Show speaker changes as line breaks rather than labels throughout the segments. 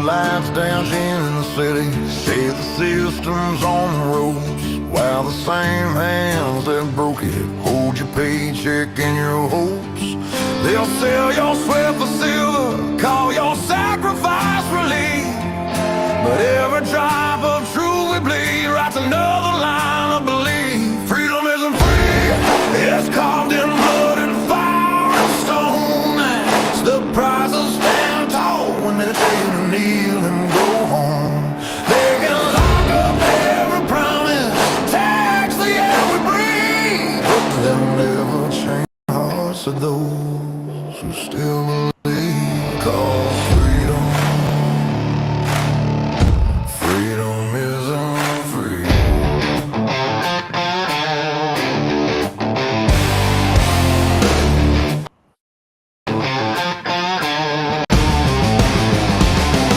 lights dash in the city, say the system's on the ropes, while the same hands that broke it hold your paycheck and your hopes. They'll sell your sweat for silver, call your sacrifice relief, but every drop of truth we bleed writes another line of belief. Freedom isn't free, it's carved in blood and fire and stone. It's the price of stand tall when they tell you to kneel and go home. They can lock up every promise, tax the air we breathe, but they'll never change the hearts of those who still believe. Cause freedom isn't free.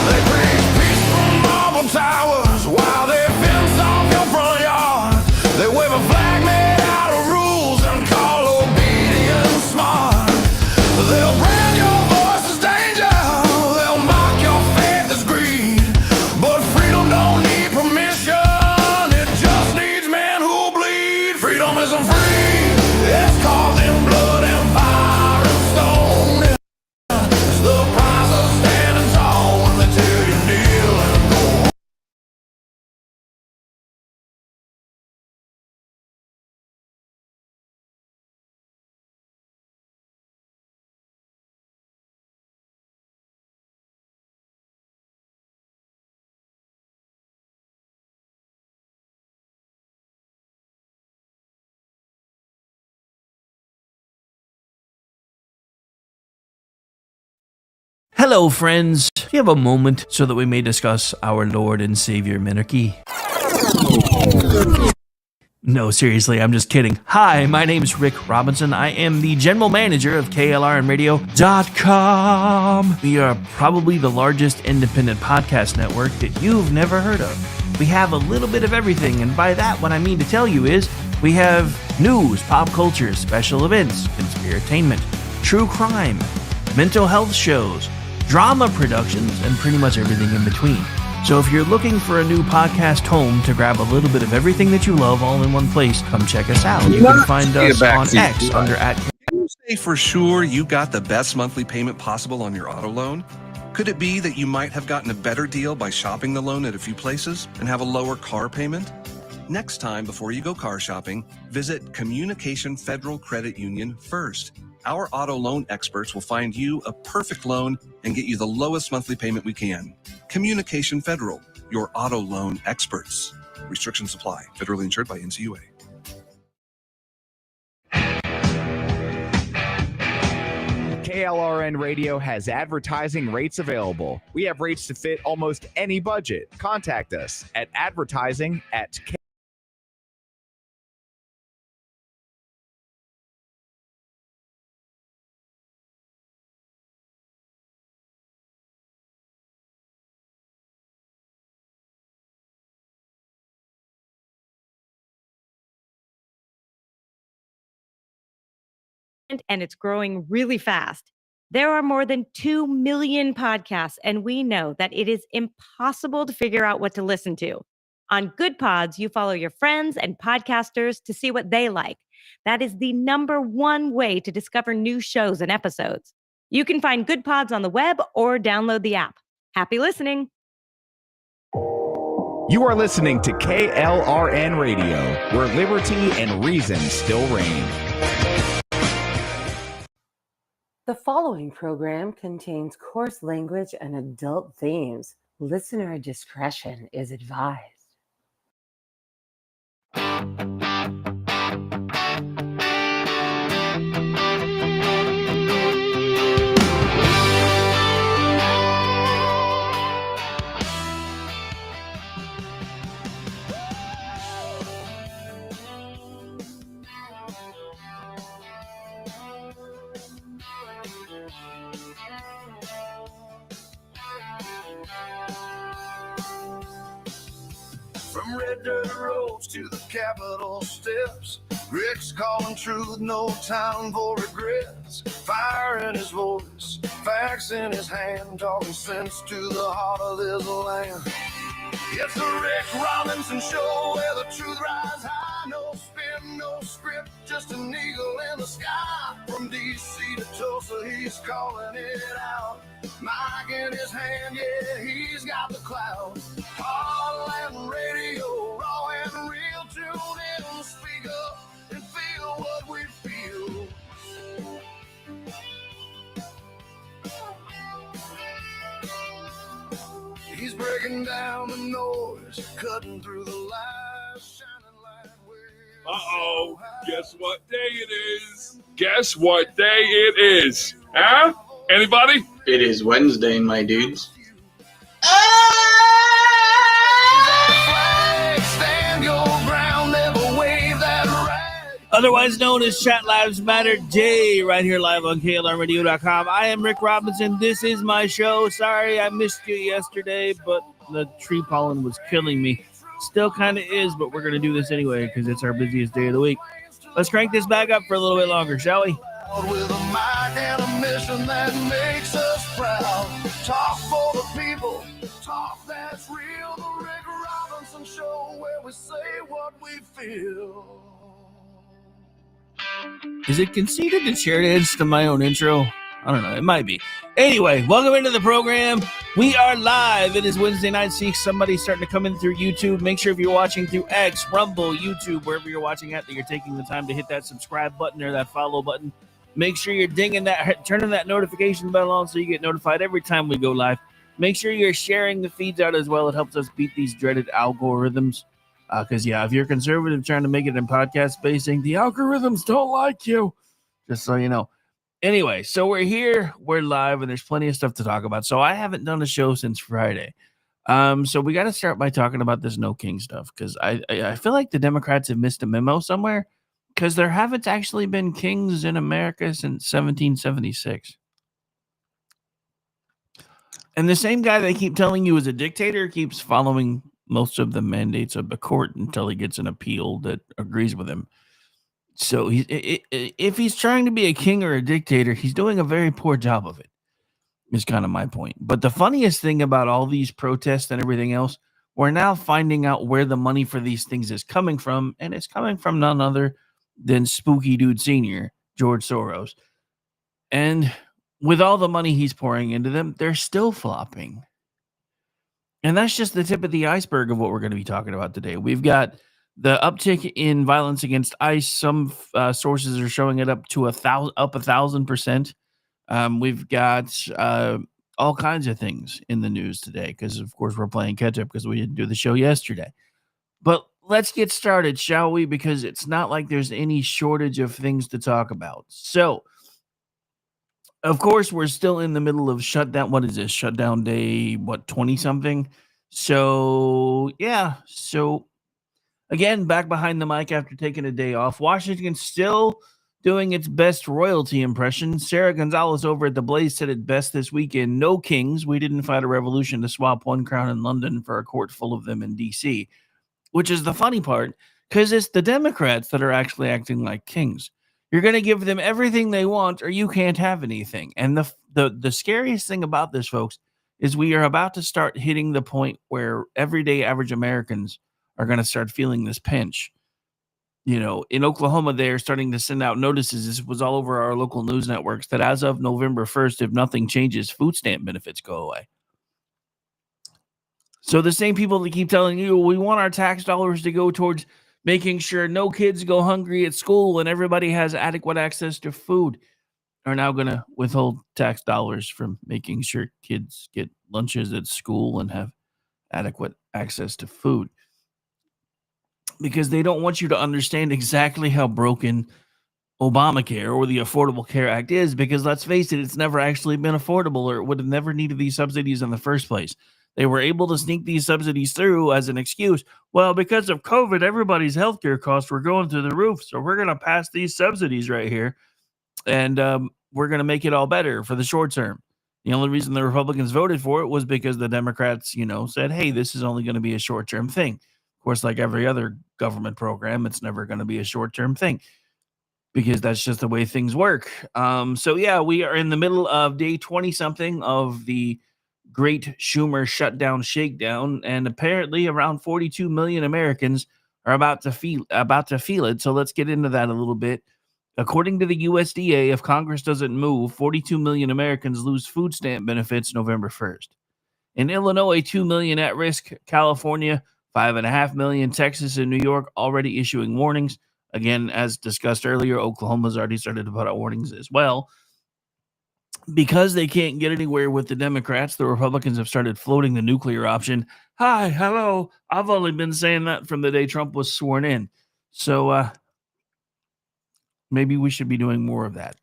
They preach peace from marble towers while they fence off your front yard. They wave a flag made out of rules and call obedience smart. They'll brand your voice as danger, they'll mock your faith as greed, but freedom don't need permission, it just needs men who bleed. Freedom isn't free, it's carved in blood and fire and stone. It's the price of standing tall when they tell you kneel and go home.
Hello, friends. Do you have a moment so that we may discuss our Lord and Savior Minarchy? No, seriously, I'm just kidding. Hi, my name is Rick Robinson. I am the general manager of KLRNradio.com. We are probably the largest independent podcast network that you've never heard of. We have a little bit of everything, and by that, what I mean to tell you is we have news, pop culture, special events, conspiratainment, true crime, mental health shows, drama productions, and pretty much everything in between. So if you're looking for a new podcast home to grab a little bit of everything that you love all in one place, come check us out. You can find us on X under @
Can you say for sure you got the best monthly payment possible on your auto loan? Could it be that you might have gotten a better deal by shopping the loan at a few places and have a lower car payment? Next time, before you go car shopping, visit Communication Federal Credit Union first. Our auto loan experts will find you a perfect loan and get you the lowest monthly payment we can. Communication Federal, your auto loan experts. Restrictions apply. Federally insured by NCUA.
KLRN Radio has advertising rates available. We have rates to fit almost any budget. Contact us at advertising@.
And it's growing really fast. There are more than 2 million podcasts, and we know that it is impossible to figure out what to listen to. On Good Pods, you follow your friends and podcasters to see what they like. That is the #1 way to discover new shows and episodes. You can find Good Pods on the web or download the app. Happy listening.
You are listening to KLRN Radio, where liberty and reason still reign.
The following program contains coarse language and adult themes. Listener discretion is advised.
From red dirt roads to the Capitol steps, Rick's calling truth, no time for regrets. Fire in his voice, facts in his hand, talking sense to the heart of this land. It's the Rick Robinson Show where the truth rides high. No spin, no script, just an eagle in the sky. From D.C. to Tulsa, he's calling it out. Mic in his hand, yeah, he's got the clout. Heartland Radio, raw and real, tune in, speak up, and feel what we feel. He's breaking down the noise, cutting through the lies, shining light where.
Uh-oh, guess what day it is? Guess what day it is? Huh? Anybody?
It is Wednesday, my dudes.
Stand your ground, never wave that rag.
Otherwise known as Chat Lives Matter Day, right here live on KLRradio.com. I am Rick Robinson. This is my show. Sorry I missed you yesterday, but the tree pollen was killing me. Still kind of is, but we're going to do this anyway because it's our busiest day of the week. Let's crank this back up for a little bit longer, shall we?
With a mic and a mission that makes us proud. Talk for the people, talk that's real. The Rick Robinson Show where we say what we feel.
Is it conceited to share dance to my own intro? I don't know. It might be. Anyway, welcome into the program. We are live. It is Wednesday night. See somebody starting to come in through YouTube. Make sure if you're watching through X, Rumble, YouTube, wherever you're watching at, that you're taking the time to hit that subscribe button or that follow button. Make sure you're dinging that, turning that notification bell on so you get notified every time we go live. Make sure you're sharing the feeds out as well. It helps us beat these dreaded algorithms. Because, if you're conservative trying to make it in podcast spacing, the algorithms don't like you. Just so you know. Anyway, so we're here. We're live, and there's plenty of stuff to talk about. So I haven't done a show since Friday. So we got to start by talking about this no king stuff. Because I feel like the Democrats have missed a memo somewhere. Because there haven't actually been kings in America since 1776. And the same guy they keep telling you is a dictator keeps following most of the mandates of the court until he gets an appeal that agrees with him. So if he's trying to be a king or a dictator, he's doing a very poor job of it, is kind of my point. But the funniest thing about all these protests and everything else, we're now finding out where the money for these things is coming from, and it's coming from none other than Spooky Dude Sr., George Soros. And with all the money he's pouring into them, they're still flopping. And that's just the tip of the iceberg of what we're going to be talking about today. We've got the uptick in violence against ICE. Some sources are showing it up to 1,000%. We've got all kinds of things in the news today because, of course, we're playing catch up because we didn't do the show yesterday. But let's get started, shall we? Because it's not like there's any shortage of things to talk about. So, of course, we're still in the middle of shutdown. What is this? Shutdown day, 20-something? So, yeah. So, again, back behind the mic after taking a day off. Washington's still doing its best royalty impression. Sarah Gonzalez over at The Blaze said it best this weekend. No kings. We didn't fight a revolution to swap one crown in London for a court full of them in D.C., which is the funny part, because it's the Democrats that are actually acting like kings. You're going to give them everything they want or you can't have anything. And the scariest thing about this, folks, is we are about to start hitting the point where everyday average Americans are going to start feeling this pinch. You know, in Oklahoma, they're starting to send out notices. This was all over our local news networks that as of November 1st, if nothing changes, food stamp benefits go away. So the same people that keep telling you, we want our tax dollars to go towards making sure no kids go hungry at school and everybody has adequate access to food, are now going to withhold tax dollars from making sure kids get lunches at school and have adequate access to food. Because they don't want you to understand exactly how broken Obamacare or the Affordable Care Act is, because let's face it, it's never actually been affordable, or it would have never needed these subsidies in the first place. They were able to sneak these subsidies through as an excuse. Well, because of COVID, everybody's healthcare costs were going through the roof, so we're going to pass these subsidies right here, and we're going to make it all better for the short term. The only reason the Republicans voted for it was because the Democrats, said, hey, this is only going to be a short-term thing. Of course, like every other government program, it's never going to be a short-term thing because that's just the way things work. So yeah, we are in the middle of day 20-something of the Great Schumer Shutdown Shakedown, and apparently around 42 million Americans are about to feel it. So let's get into that a little bit. According to the USDA, if Congress doesn't move, 42 million Americans lose food stamp benefits November 1st. In Illinois, 2 million at risk. California, 5.5 million. Texas and New York already issuing warnings. Again, as discussed earlier, Oklahoma's already started to put out warnings as well. Because they can't get anywhere with the Democrats, the Republicans have started floating the nuclear option. Hi, hello. I've only been saying that from the day Trump was sworn in. So maybe we should be doing more of that.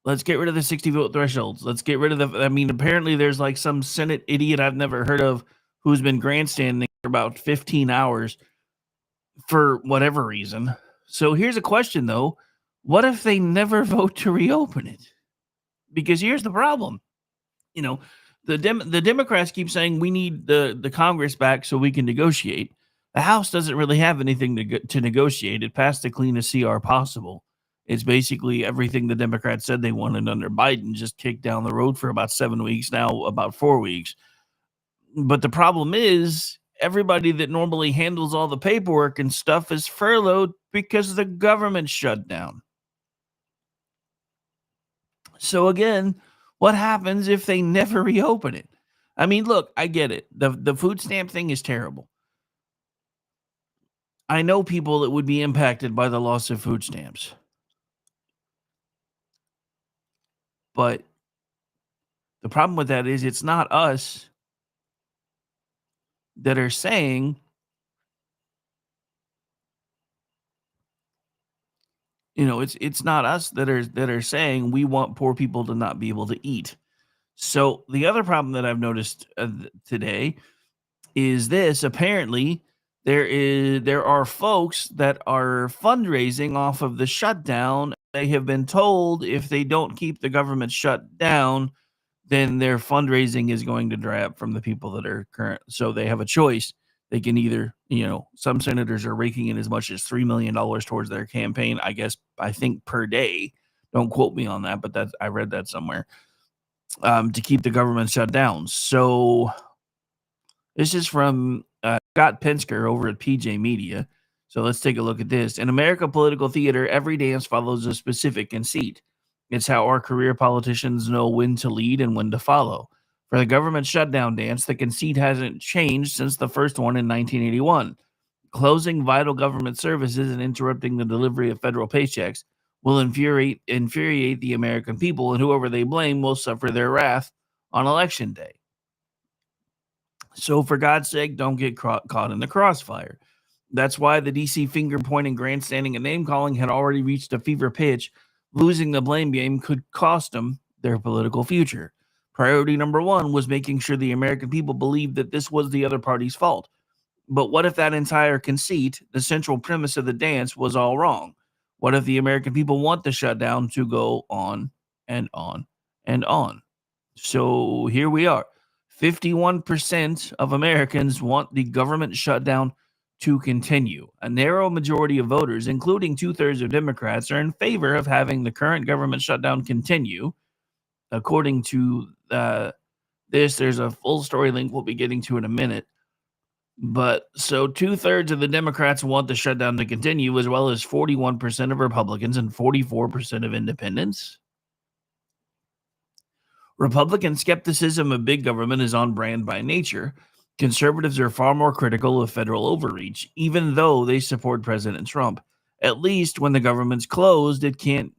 Let's get rid of the 60 vote thresholds. Let's get rid of apparently there's like some Senate idiot I've never heard of who's been grandstanding for about 15 hours for whatever reason. So here's a question, though. What if they never vote to reopen it? Because here's the problem. You know, the Democrats keep saying we need the Congress back so we can negotiate. The House doesn't really have anything to negotiate. It passed the cleanest CR possible. It's basically everything the Democrats said they wanted under Biden, just kicked down the road for about 7 weeks, now about 4 weeks. But the problem is everybody that normally handles all the paperwork and stuff is furloughed because the government shut down. So again, what happens if they never reopen it? I mean, look, I get it. The food stamp thing is terrible. I know people that would be impacted by the loss of food stamps. But the problem with that is it's not us that are saying, it's not us that are saying we want poor people to not be able to eat. So the other problem that I've noticed today is this. Apparently, there are folks that are fundraising off of the shutdown. They have been told if they don't keep the government shut down, then their fundraising is going to dry up from the people that are current. So they have a choice. They can either, some senators are raking in as much as $3 million towards their campaign, I think per day. Don't quote me on that, but I read that somewhere, to keep the government shut down. So this is from Scott Pensker over at PJ Media. So let's take a look at this. In America political theater, every dance follows a specific conceit. It's how our career politicians know when to lead and when to follow. For the government shutdown dance, the conceit hasn't changed since the first one in 1981. Closing vital government services and interrupting the delivery of federal paychecks will infuriate the American people, and whoever they blame will suffer their wrath on election day. So for God's sake, don't get caught in the crossfire. That's why the DC finger-pointing, grandstanding, and name-calling had already reached a fever pitch. Losing the blame game could cost them their political future. Priority number one was making sure the American people believed that this was the other party's fault. But what if that entire conceit, the central premise of the dance, was all wrong? What if the American people want the shutdown to go on and on and on? So here we are. 51% of Americans want the government shutdown to continue. A narrow majority of voters, including 2/3 of Democrats, are in favor of having the current government shutdown continue. According to there's a full story link we'll be getting to in a minute. But so 2/3 of the Democrats want the shutdown to continue, as well as 41% of Republicans and 44% of independents. Republican skepticism of big government is on brand by nature. Conservatives are far more critical of federal overreach, even though they support President Trump. At least when the government's closed, it can't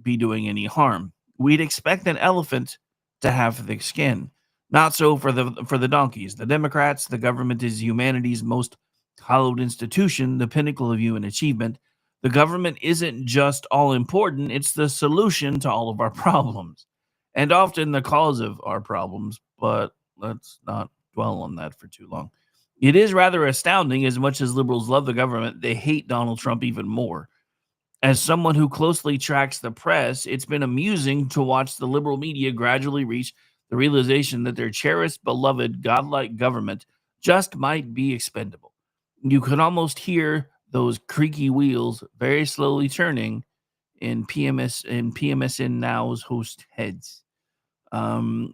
be doing any harm. We'd expect an elephant to have thick skin. Not so for the donkeys. The Democrats, the government is humanity's most hallowed institution, the pinnacle of human achievement. The government isn't just all important, it's the solution to all of our problems. And often the cause of our problems, but let's not dwell on that for too long. It is rather astounding. As much as liberals love the government, they hate Donald Trump even more. As someone who closely tracks the press, it's been amusing to watch the liberal media gradually reach the realization that their cherished, beloved, godlike government just might be expendable. You could almost hear those creaky wheels very slowly turning in PMSN Now's host heads.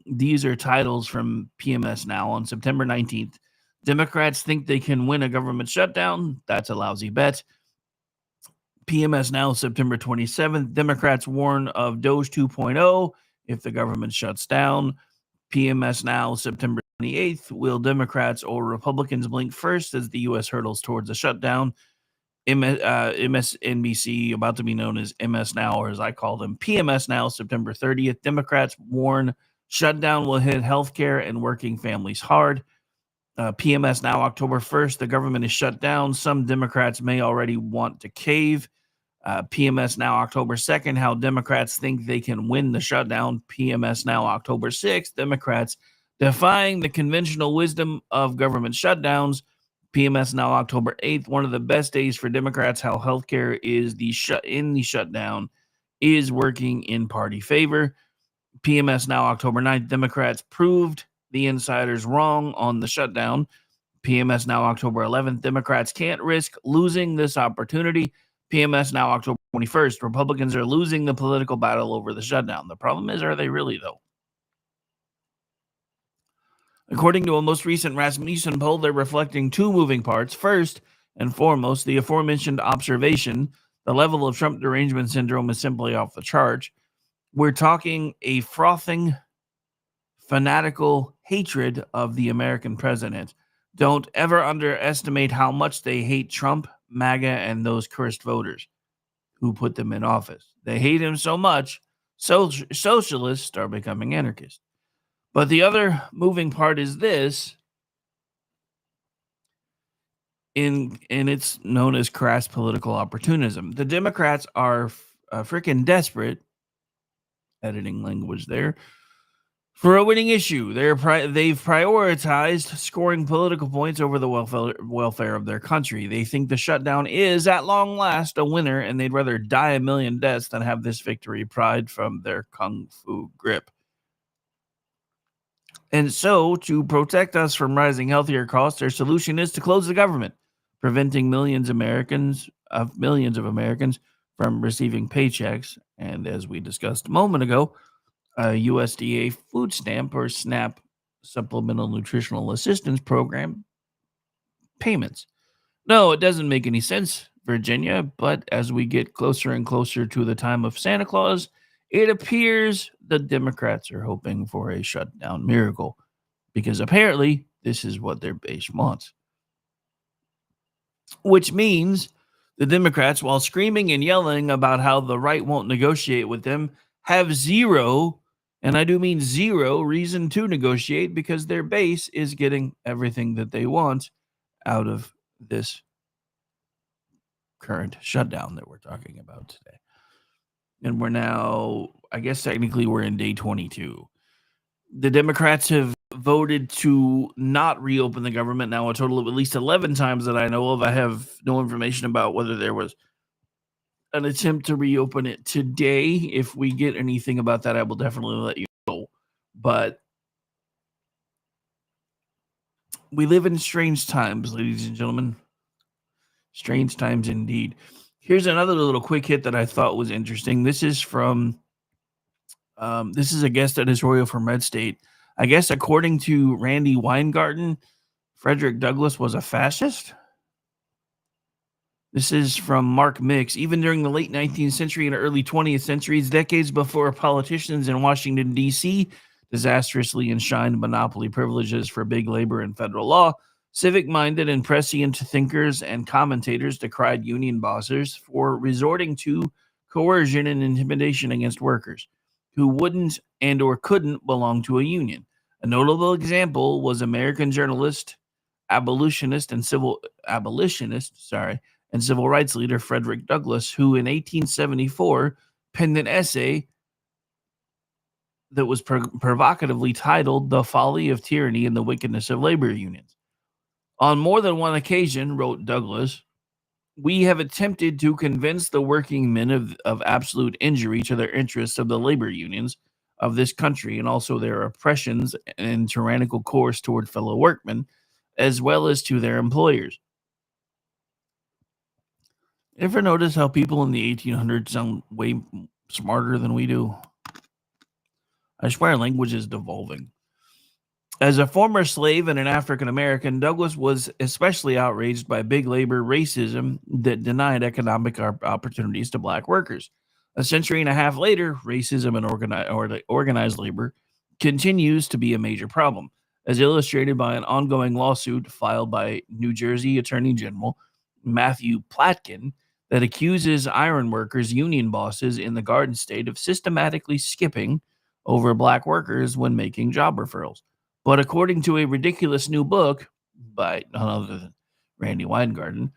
These are titles from PMS Now on September 19th. Democrats think they can win a government shutdown. That's a lousy bet. PMS Now, September 27th. Democrats warn of Doge 2.0 if the government shuts down. PMS Now, September 28th. Will Democrats or Republicans blink first as the U.S. hurdles towards a shutdown? MSNBC, about to be known as MS Now, or as I call them, PMS Now, September 30th. Democrats warn shutdown will hit healthcare and working families hard. PMS Now, October 1st. The government is shut down. Some Democrats may already want to cave. PMS Now, October 2nd. How Democrats think they can win the shutdown. PMS Now, October 6th. Democrats defying the conventional wisdom of government shutdowns. PMS Now, October 8th. One of the best days for Democrats. How healthcare is the shutdown is working in party favor. PMS Now, October 9th. Democrats proved the insiders wrong on the shutdown. PMS Now, October 11th. Democrats can't risk losing this opportunity. PMS Now, October 21st. Republicans are losing the political battle over the shutdown. The problem is, are they really, though? According to a most recent Rasmussen poll, they're reflecting two moving parts. First and foremost, the aforementioned observation, the level of Trump derangement syndrome is simply off the charts. We're talking a frothing, fanatical hatred of the American president. Don't ever underestimate how much they hate Trump, MAGA, and those cursed voters who put them in office. They hate him so much, socialists are becoming anarchists. But the other moving part is this, and it's known as crass political opportunism. The Democrats are freaking desperate, editing language there, for a winning issue. They've prioritized scoring political points over the welfare of their country. They think the shutdown is, at long last, a winner, and they'd rather die a million deaths than have this victory pried from their kung fu grip. And so, to protect us from rising healthcare costs, their solution is to close the government, preventing millions of Americans from receiving paychecks. And as we discussed a moment ago, USDA food stamp or SNAP, Supplemental Nutritional Assistance Program payments. No, it doesn't make any sense, Virginia, but as we get closer and closer to the time of Santa Claus, it appears the Democrats are hoping for a shutdown miracle, because apparently this is what their base wants. Which means the Democrats, while screaming and yelling about how the right won't negotiate with them, have zero, and I do mean zero, reason to negotiate, because their base is getting everything that they want out of this current shutdown that we're talking about today. And we're now, I guess technically we're in day 22. The Democrats have voted to not reopen the government now a total of at least 11 times that I know of. I have no information about whether there was an attempt to reopen it today. If we get anything about that, I will definitely let you know. But we live in strange times, ladies and gentlemen. Strange times indeed. Here's another little quick hit that I thought was interesting. This is from, this is a guest at His Royal from Red State. I guess according to Randy Weingarten, Frederick Douglass was a fascist. This is from Mark Mix. Even during the late 19th century and early 20th centuries, decades before politicians in Washington, D.C. disastrously enshrined monopoly privileges for big labor and federal law, civic-minded and prescient thinkers and commentators decried union bosses for resorting to coercion and intimidation against workers who wouldn't and or couldn't belong to a union. A notable example was American journalist, abolitionist, and civil rights leader Frederick Douglass, who in 1874 penned an essay that was provocatively titled "The Folly of Tyranny and the Wickedness of Labor Unions." On more than one occasion, wrote Douglass, we have attempted to convince the working men of absolute injury to their interests of the labor unions of this country, and also their oppressions and tyrannical course toward fellow workmen, as well as to their employers. Ever notice how people in the 1800s sound way smarter than we do? I swear language is devolving. As a former slave and an African American, Douglas was especially outraged by big labor racism that denied economic opportunities to black workers. A century and a half later, racism and organized labor continues to be a major problem, as illustrated by an ongoing lawsuit filed by New Jersey Attorney General Matthew Platkin that accuses iron workers' union bosses in the Garden State of systematically skipping over black workers when making job referrals. But according to a ridiculous new book by none other than Randy Weingarten,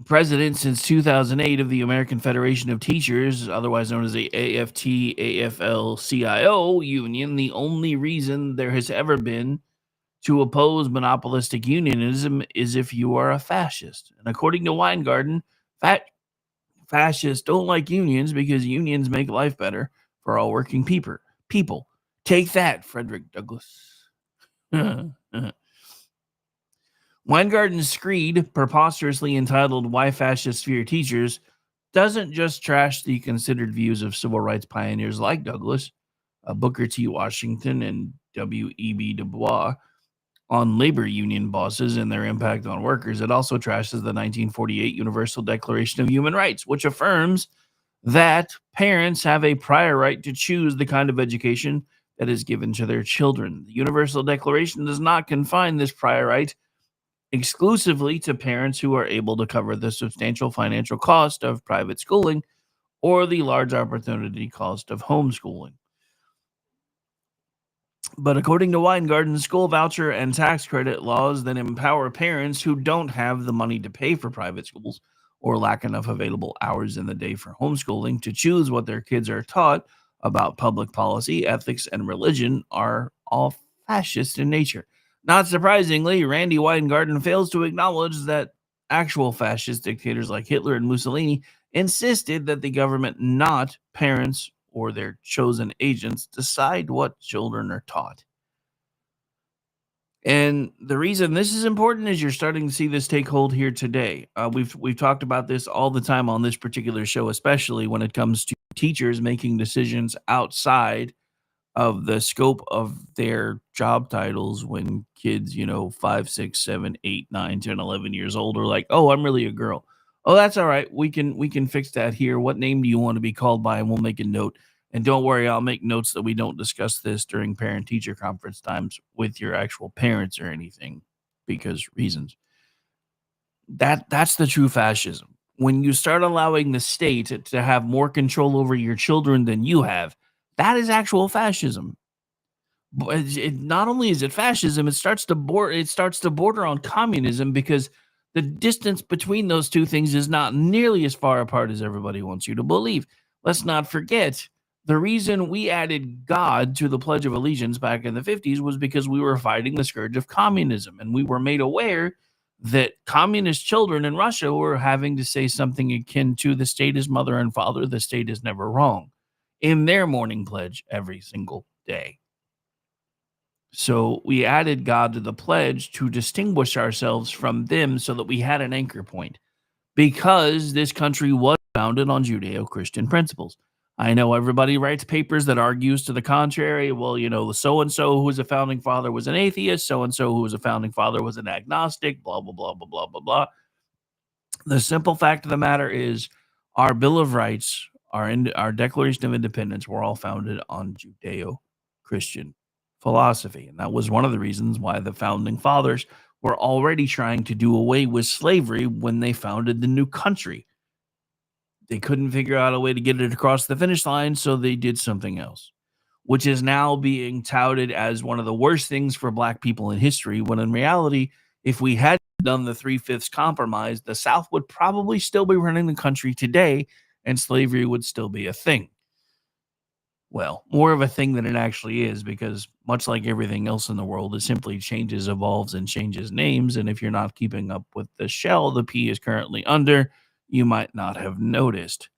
president since 2008 of the American Federation of Teachers, otherwise known as the AFT-AFL-CIO union, the only reason there has ever been to oppose monopolistic unionism is if you are a fascist. And according to Weingarten, fascists don't like unions because unions make life better for all working people. Take that, Frederick Douglass. Weingarten's screed, preposterously entitled Why Fascists Fear Teachers, doesn't just trash the considered views of civil rights pioneers like Douglass, Booker T. Washington, and W.E.B. Du Bois on labor union bosses and their impact on workers. It also trashes the 1948 Universal Declaration of Human Rights, which affirms that parents have a prior right to choose the kind of education that is given to their children. The Universal Declaration does not confine this prior right exclusively to parents who are able to cover the substantial financial cost of private schooling or the large opportunity cost of homeschooling. But according to Weingarten, school voucher and tax credit laws that empower parents who don't have the money to pay for private schools or lack enough available hours in the day for homeschooling to choose what their kids are taught about public policy, ethics, and religion are all fascist in nature. Not surprisingly, Randy Weingarten fails to acknowledge that actual fascist dictators like Hitler and Mussolini insisted that the government, not parents or their chosen agents, decide what children are taught. And the reason this is important is you're starting to see this take hold here today. We've talked about this all the time on this particular show, especially when it comes to teachers making decisions outside of the scope of their job titles when kids, 5, 6, 7, 8, 9, 10, 11 years old are like, oh, I'm really a girl. Oh, that's all right. We can fix that here. What name do you want to be called by? And we'll make a note. And don't worry, I'll make notes that we don't discuss this during parent-teacher conference times with your actual parents or anything because reasons. That's the true fascism. When you start allowing the state to have more control over your children than you have, that is actual fascism. But not only is it fascism, it starts to border on communism because the distance between those two things is not nearly as far apart as everybody wants you to believe. Let's not forget, the reason we added God to the Pledge of Allegiance back in the 50s was because we were fighting the scourge of communism, and we were made aware that communist children in Russia were having to say something akin to the state is mother and father, the state is never wrong, in their morning pledge every single day. So we added God to the pledge to distinguish ourselves from them so that we had an anchor point because this country was founded on Judeo-Christian principles. I know everybody writes papers that argues to the contrary. Well, so-and-so who was a founding father was an atheist. So-and-so who was a founding father was an agnostic, blah, blah, blah, blah, blah, blah, blah. The simple fact of the matter is our Bill of Rights, our Declaration of Independence were all founded on Judeo-Christian philosophy. And that was one of the reasons why the founding fathers were already trying to do away with slavery when they founded the new country. They couldn't figure out a way to get it across the finish line, so they did something else, which is now being touted as one of the worst things for black people in history, when in reality, if we had done the 3/5 compromise, the South would probably still be running the country today, and slavery would still be a thing. Well, more of a thing than it actually is, because much like everything else in the world, it simply changes, evolves, and changes names. And if you're not keeping up with the shell the P is currently under, you might not have noticed.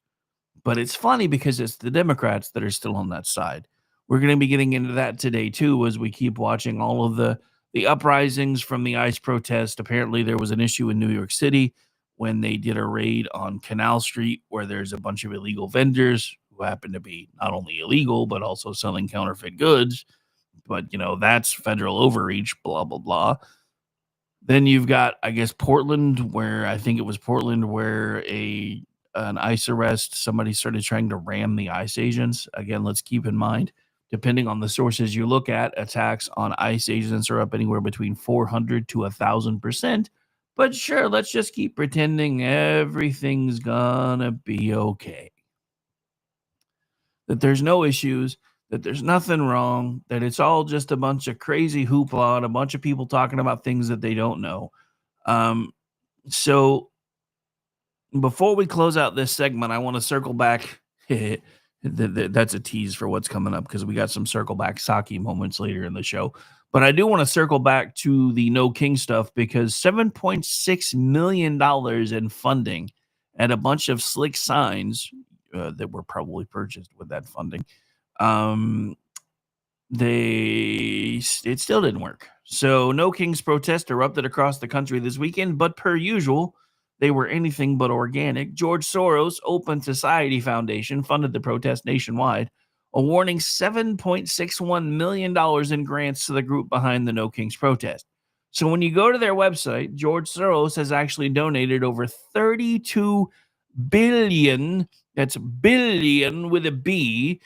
But it's funny because it's the Democrats that are still on that side. We're going to be getting into that today, too, as we keep watching all of the uprisings from the ICE protest. Apparently, there was an issue in New York City when they did a raid on Canal Street where there's a bunch of illegal vendors who happen to be not only illegal, but also selling counterfeit goods. But, that's federal overreach, blah, blah, blah. Then you've got, I guess, Portland, where I think it was Portland where an ICE arrest, somebody started trying to ram the ICE agents. Again, let's keep in mind, depending on the sources you look at, attacks on ICE agents are up anywhere between 400 to 1,000%. But sure, let's just keep pretending everything's gonna be okay. That there's no issues, that there's nothing wrong, that it's all just a bunch of crazy hoopla and a bunch of people talking about things that they don't know. So before we close out this segment, I want to circle back. That's a tease for what's coming up because we got some circle back Saki moments later in the show. But I do want to circle back to the No King stuff because $7.6 million in funding and a bunch of slick signs that were probably purchased with that funding. It still didn't work. So No King's protest erupted across the country this weekend, but per usual, they were anything but organic. George Soros' Open Society Foundation funded the protest nationwide, awarding $7.61 million in grants to the group behind the No King's protest. So when you go to their website, George Soros has actually donated over 32 billion, that's billion with a B,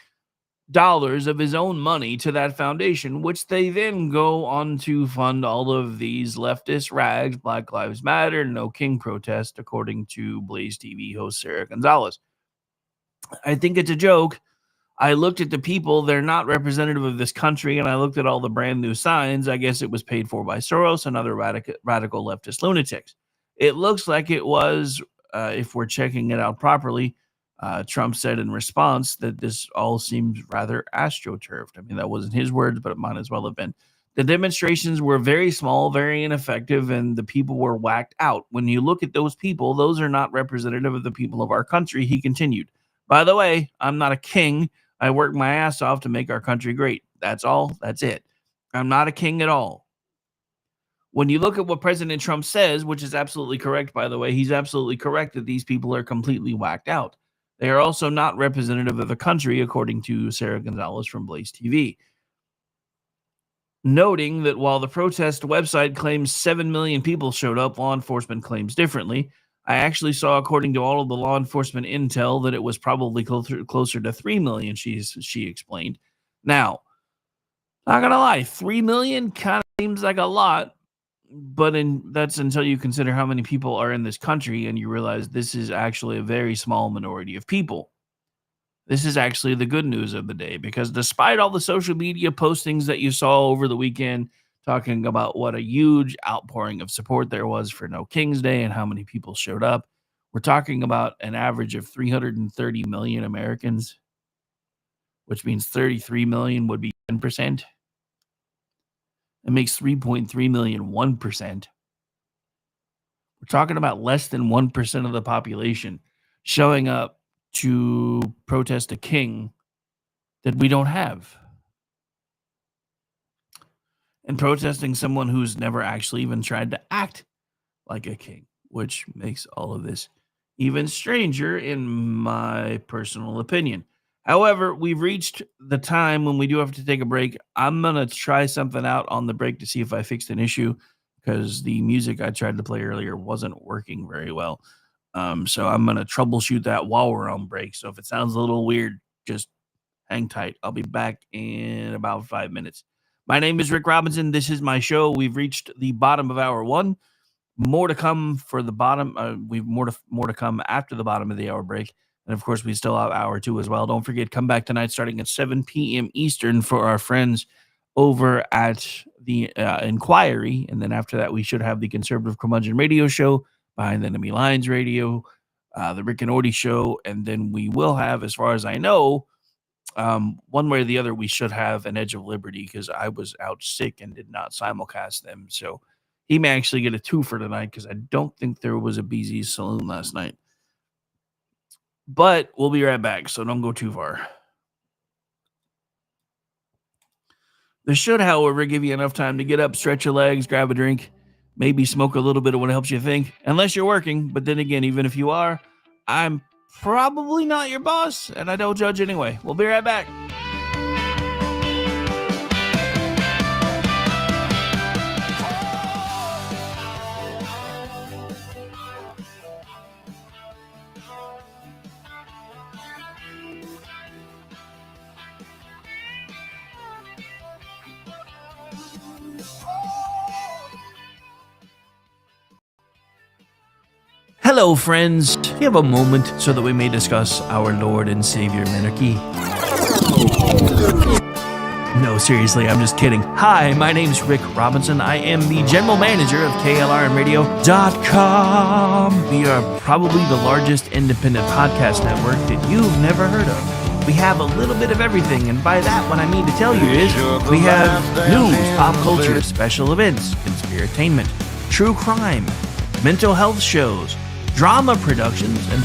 dollars of his own money to that foundation, which they then go on to fund all of these leftist rags, Black Lives Matter, No King protest, according to Blaze TV host Sarah Gonzalez. I think it's a joke. I looked at the people, they're not representative of this country, and I looked at all the brand new signs. I guess it was paid for by Soros and other radical leftist lunatics. It looks like it was, if we're checking it out properly, Trump said in response that this all seems rather astroturfed. I mean, that wasn't his words, but it might as well have been. The demonstrations were very small, very ineffective, and the people were whacked out. When you look at those people, those are not representative of the people of our country, he continued. By the way, I'm not a king. I work my ass off to make our country great. That's all. That's it. I'm not a king at all. When you look at what President Trump says, which is absolutely correct, by the way, he's absolutely correct that these people are completely whacked out. They are also not representative of the country, according to Sarah Gonzalez from Blaze TV. Noting that while the protest website claims 7 million people showed up, law enforcement claims differently. I actually saw, according to all of the law enforcement intel, that it was probably closer to 3 million, she explained. Now, not going to lie, 3 million kind of seems like a lot, but that's until you consider how many people are in this country and you realize this is actually a very small minority of people. This is actually the good news of the day, because despite all the social media postings that you saw over the weekend talking about what a huge outpouring of support there was for No King's Day and how many people showed up, we're talking about an average of 330 million Americans, which means 33 million would be 10%. It makes 3.3 million 1%. We're talking about less than 1% of the population showing up to protest a king that we don't have. And protesting someone who's never actually even tried to act like a king, which makes all of this even stranger in my personal opinion. However, we've reached the time when we do have to take a break. I'm going to try something out on the break to see if I fixed an issue, because the music I tried to play earlier wasn't working very well. So I'm going to troubleshoot that while we're on break. So if it sounds a little weird, just hang tight. I'll be back in about 5 minutes. My name is Rick Robinson. This is my show. We've reached the bottom of hour one. More to come for the bottom. We've more to come after the bottom of the hour break. And of course, we still have hour two as well. Don't forget, come back tonight starting at 7 p.m. Eastern for our friends over at the Inquiry. And then after that, we should have the Conservative Curmudgeon Radio Show, Behind Enemy Lines Radio, the Rick and Orty Show. And then we will have, as far as I know, one way or the other, we should have an Edge of Liberty, because I was out sick and did not simulcast them. So he may actually get a two for tonight, because I don't think there was a BZ's Saloon last night. But we'll be right back, so don't go too far. This should, however, give you enough time to get up, stretch your legs, grab a drink, maybe smoke a little bit of what helps you think, unless you're working. But then again, even if you are, I'm probably not your boss, and I don't judge anyway. We'll be right back. Hello, friends. Do you have a moment so that we may discuss our Lord and Savior Monarchy? No, seriously, I'm just kidding. Hi, my name's Rick Robinson. I am the general manager of KLRNradio.com. We are probably the largest independent podcast network that you've never heard of. We have a little bit of everything, and by that, what I mean to tell you is we have news, pop culture, special events, conspiratainment, true crime, mental health shows, drama productions, and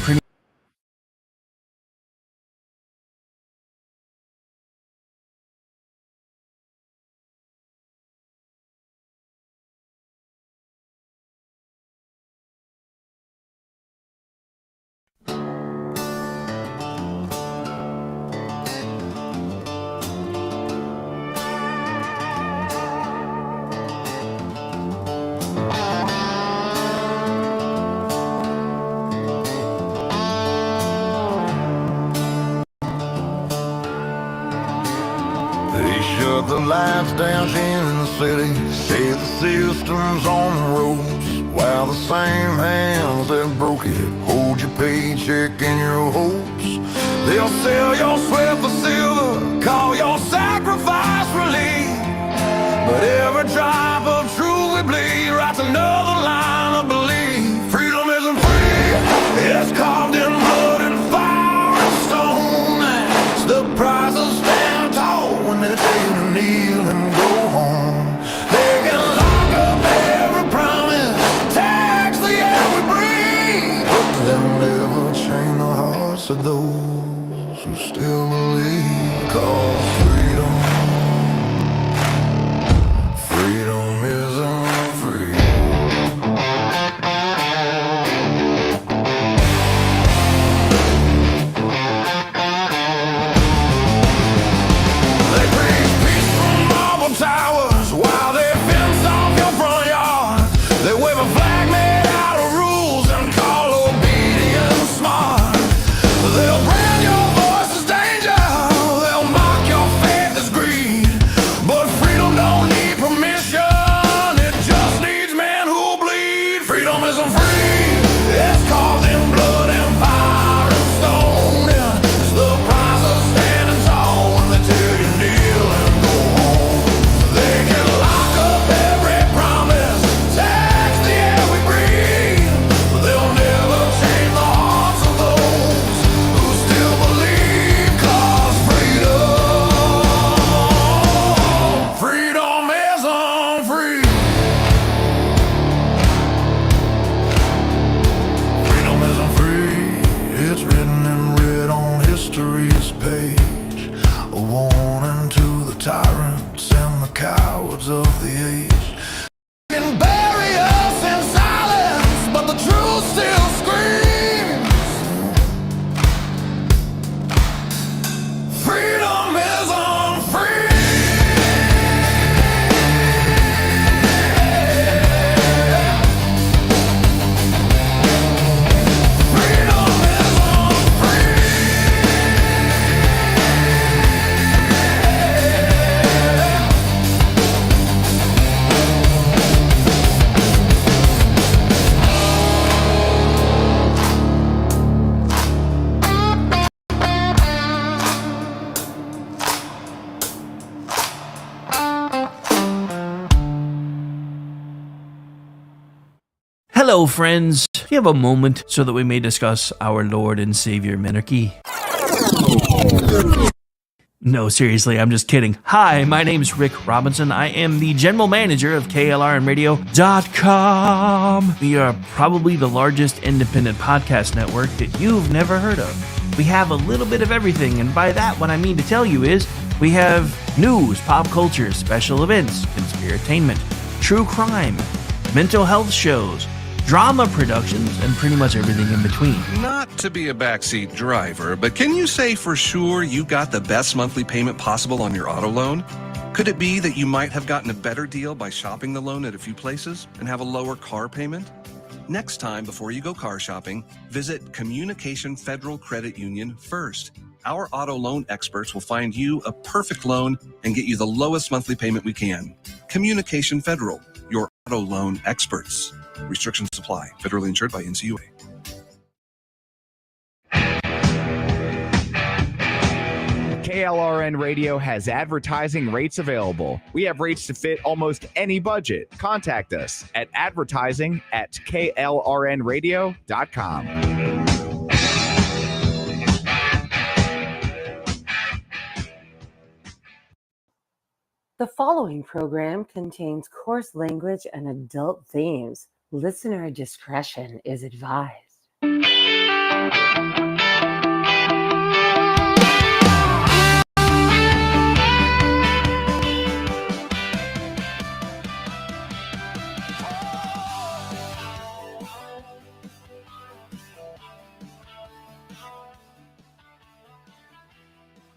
They shut the lights down in the city, say the system's on the ropes, while the same hands that broke it hold your paycheck and your hopes. They'll sell your sweat for silver, call your sacrifice relief, but every drop of truth we bleed writes another line of belief. Freedom isn't free, it's carved in blood and fire and stone. It's the price of stand tall when they tell you to kneel and go home. They can lock up every promise, tax the air we breathe, but they'll never chain the hearts of those who still believe. Cause freedom isn't free. They preach peace from marble towers while they fence off your front yard. They wave a flag made out of rules and call obedience smart. They'll brand your voice as danger, they'll mock your faith as greed. But freedom don't need permission, it just needs men who bleed. Freedom isn't free, it's carved in blood and fire and stone. It's the price of standing tall when they tell you kneel and go home. They can lock up every promise, tax the air we breathe, but they'll never change the hearts of those who still believe. Cause freedom isn't free. Freedom isn't free, it's written in red on history's page, a warning to the tyrants and the cowards of the age. Can bury us in silence, but the truth still screams. Freedom isn't free. Freedom isn't free.
hello, friends. Do you have a moment so that we may discuss our Lord and Savior Monarchy? No, seriously, I'm just kidding. Hi, my name's Rick Robinson. I am the general manager of KLRNradio.com. We are probably the largest independent podcast network that you've never heard of. We have a little bit of everything, and by that, what I mean to tell you is we have news, pop culture, special events, conspiratainment, true crime, mental health shows, drama productions, and pretty much everything in between.
Not to be a backseat driver, but can you say for sure you got the best monthly payment possible on your auto loan? Could it be that you might have gotten a better deal by shopping the loan at a few places and have a lower car payment? Next time, before you go car shopping, visit Communication Federal Credit Union first. Our auto loan experts will find you a perfect loan and get you the lowest monthly payment we can. Communication Federal, your auto loan experts. Restrictions apply. Federally insured by NCUA.
KLRN Radio has advertising rates available. We have rates to fit almost any budget. Contact us at advertising@klrnradio.com.
The following program contains coarse language and adult themes. Listener discretion is advised.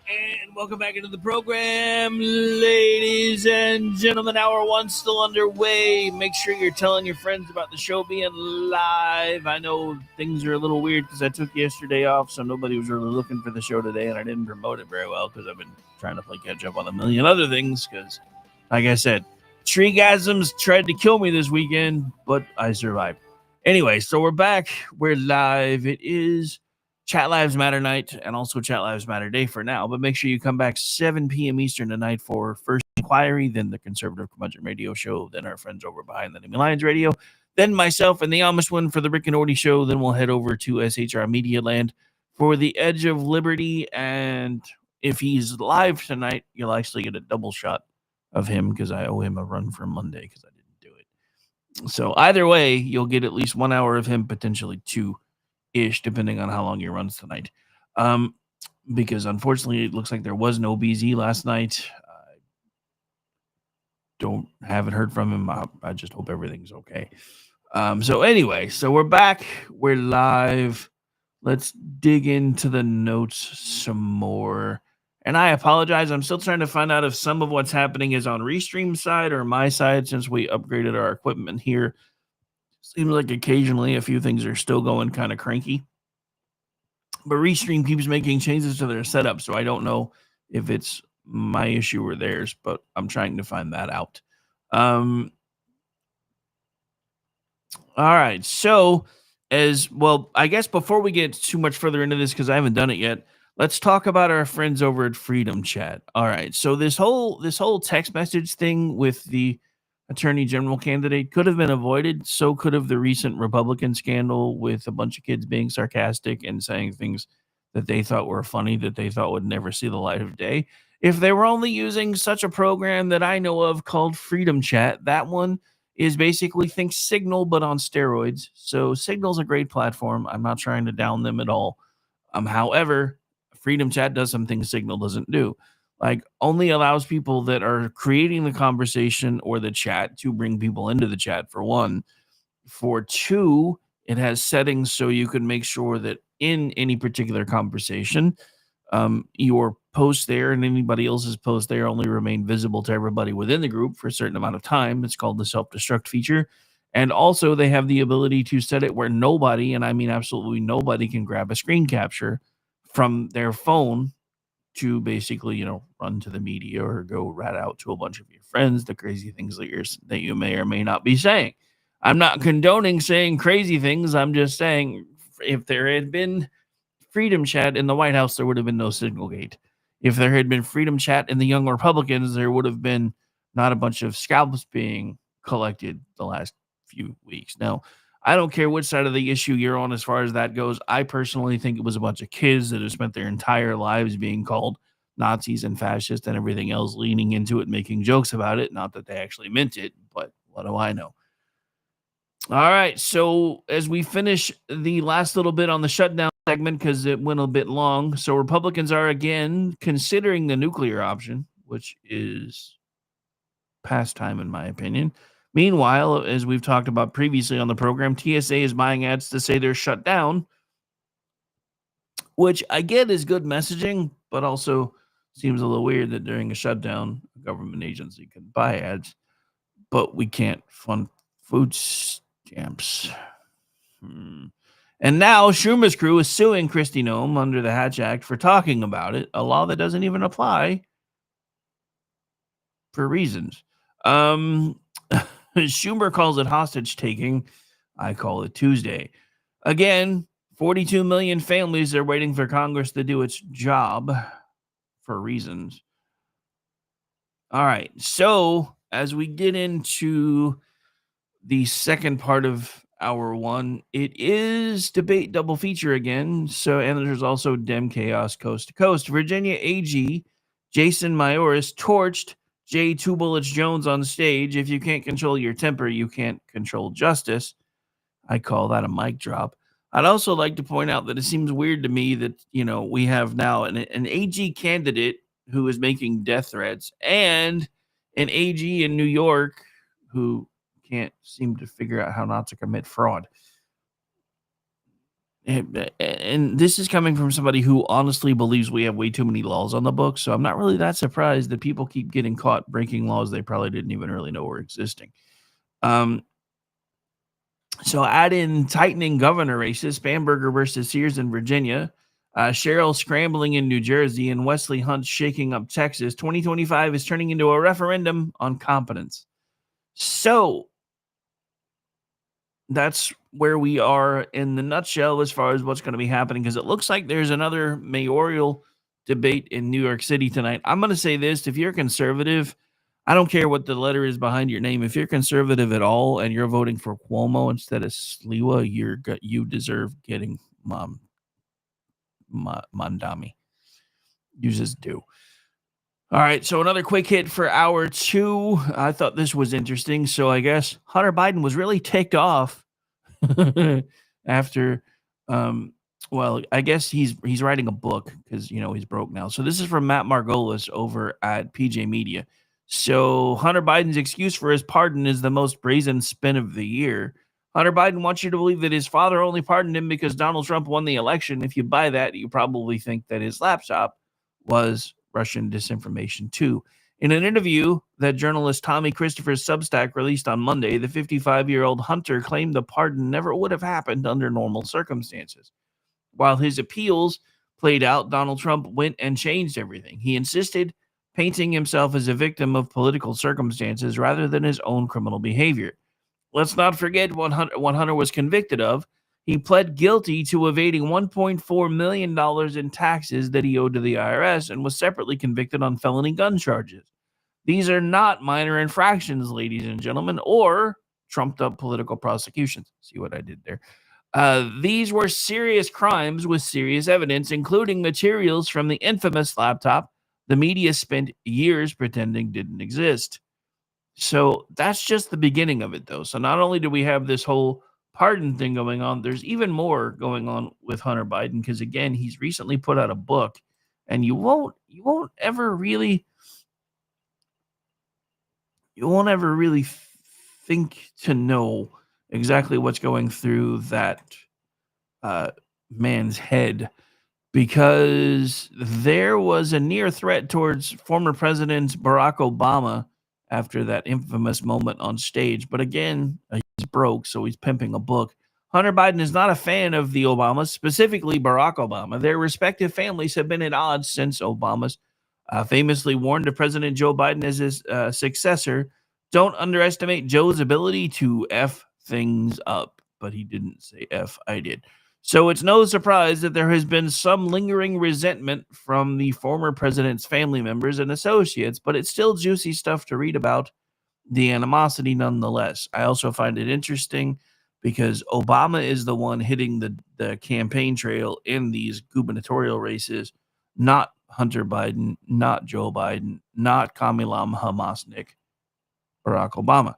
And welcome back into the program, ladies and gentlemen. Hour one still underway. Make sure you're telling your friends about the show being live. I know things are a little weird because I took yesterday off, so nobody was really looking for the show today, and I didn't promote it very well because I've been trying to play catch up on a million other things because, like I said, Treegasms tried to kill me this weekend, but I survived. Anyway, so we're back. We're live. It is Chat Lives Matter night and also Chat Lives Matter day for now, but make sure you come back 7 p.m. Eastern tonight for First Inquiry, then the Conservative Curmudgeon Radio Show, then our friends over behind the Enemy Lions Radio, then myself and the Amish one for the Rick and Morty Show, then we'll head over to SHR Media Land for the Edge of Liberty, and if he's live tonight, you'll actually get a double shot of him because I owe him a run for Monday because I didn't do it. So either way, you'll get at least 1 hour of him, potentially 2-ish, depending on how long he runs tonight. Because unfortunately, it looks like there was no BZ last night. Haven't heard from him. I just hope everything's okay. So anyway, so we're back. We're live. Let's dig into the notes some more. And I apologize. I'm still trying to find out if some of what's happening is on Restream's side or my side since we upgraded our equipment here. Seems like occasionally a few things are still going kind of cranky. But Restream keeps making changes to their setup, so I don't know if it's my issue or theirs, but I'm trying to find that out. All right, so as well, I guess before we get too much further into this, because I haven't done it yet, let's talk about our friends over at Freedom Chat. All right, so this whole text message thing with the Attorney General candidate could have been avoided. So could have the recent Republican scandal with a bunch of kids being sarcastic and saying things that they thought were funny that they thought would never see the light of day. If they were only using such a program that I know of called Freedom Chat, that one is basically think Signal, but on steroids. So Signal's a great platform. I'm not trying to down them at all. However, Freedom Chat does some things Signal doesn't do. Like, only allows people that are creating the conversation or the chat to bring people into the chat, for one. For two, it has settings so you can make sure that in any particular conversation, your post there and anybody else's post there only remain visible to everybody within the group for a certain amount of time. It's called the self-destruct feature. And also, they have the ability to set it where nobody, and I mean absolutely nobody, can grab a screen capture from their phone to basically, run to the media or go rat out to a bunch of your friends the crazy things that you may or may not be saying. I'm not condoning saying crazy things. I'm just saying if there had been Freedom Chat in the White House, there would have been no Signalgate. If there had been Freedom Chat in the Young Republicans, there would have been not a bunch of scalps being collected the last few weeks. Now, I don't care which side of the issue you're on as far as that goes. I personally think it was a bunch of kids that have spent their entire lives being called Nazis and fascists and everything else, leaning into it, making jokes about it. Not that they actually meant it, but what do I know? All right, so as we finish the last little bit on the shutdown segment, because it went a bit long, so Republicans are again considering the nuclear option, which is pastime in my opinion. Meanwhile, as we've talked about previously on the program, TSA is buying ads to say they're shut down, which I get is good messaging, but also seems a little weird that during a shutdown, a government agency can buy ads, but we can't fund food stamps. And now Schumer's crew is suing Kristi Noem under the Hatch Act for talking about it, a law that doesn't even apply for reasons. Schumer calls it hostage taking. I call it Tuesday. Again, 42 million families are waiting for Congress to do its job for reasons. All right. So as we get into the second part of hour one, it is debate double feature again. So, and there's also Dem Chaos coast to coast. Virginia AG Jason Mayoris torched J. Two Bullets Jones on stage. If you can't control your temper, you can't control justice. I call that a mic drop. I'd also like to point out that it seems weird to me that, we have now an AG candidate who is making death threats and an AG in New York who can't seem to figure out how not to commit fraud. And this is coming from somebody who honestly believes we have way too many laws on the books. So I'm not really that surprised that people keep getting caught breaking laws they probably didn't even really know were existing. So add in tightening governor races, Spamberger versus Sears in Virginia, Cheryl scrambling in New Jersey, and Wesley Hunt shaking up Texas. 2025 is turning into a referendum on competence. So that's where we are in the nutshell as far as what's going to be happening, because it looks like there's another mayoral debate in New York City tonight. I'm going to say this. If you're conservative, I don't care what the letter is behind your name. If you're conservative at all and you're voting for Cuomo instead of Sliwa, you deserve getting Mandami. You just do. All right, so another quick hit for hour two. I thought this was interesting. So I guess Hunter Biden was really ticked off after, I guess he's writing a book because, he's broke now. So this is from Matt Margolis over at PJ Media. So Hunter Biden's excuse for his pardon is the most brazen spin of the year. Hunter Biden wants you to believe that his father only pardoned him because Donald Trump won the election. If you buy that, you probably think that his laptop was Russian disinformation too. In an interview that journalist Tommy Christopher's Substack released on Monday, the 55-year-old Hunter claimed the pardon never would have happened under normal circumstances. While his appeals played out, Donald Trump went and changed everything. He insisted, painting himself as a victim of political circumstances rather than his own criminal behavior. Let's not forget what Hunter was convicted of. He pled guilty to evading $1.4 million in taxes that he owed to the IRS and was separately convicted on felony gun charges. These are not minor infractions, ladies and gentlemen, or trumped-up political prosecutions. See what I did there? These were serious crimes with serious evidence, including materials from the infamous laptop the media spent years pretending didn't exist. So that's just the beginning of it, though. So not only do we have this whole pardon thing going on, there's even more going on with Hunter Biden, because again, he's recently put out a book, and you won't ever really think to know exactly what's going through that man's head, because there was a near threat towards former President Barack Obama after that infamous moment on stage. But again, he's broke, so he's pimping a book. Hunter Biden is not a fan of the Obamas, specifically Barack Obama. Their respective families have been at odds since Obama's famously warned to President Joe Biden as his successor, don't underestimate Joe's ability to F things up. But he didn't say F, I did. So it's no surprise that there has been some lingering resentment from the former president's family members and associates, but it's still juicy stuff to read about the animosity nonetheless. I also find it interesting because Obama is the one hitting the campaign trail in these gubernatorial races, not Hunter Biden, not Joe Biden, not Kamala Hamasnik, Barack Obama.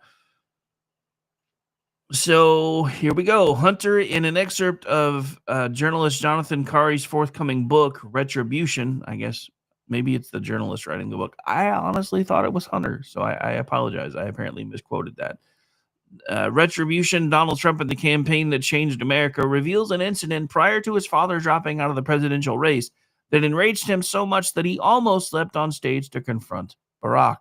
So here we go. Hunter, in an excerpt of journalist Jonathan Kari's forthcoming book, Retribution, I guess maybe it's the journalist writing the book. I honestly thought it was Hunter, so I apologize. I apparently misquoted that. Retribution, Donald Trump and the Campaign That Changed America reveals an incident prior to his father dropping out of the presidential race that enraged him so much that he almost leapt on stage to confront Barack.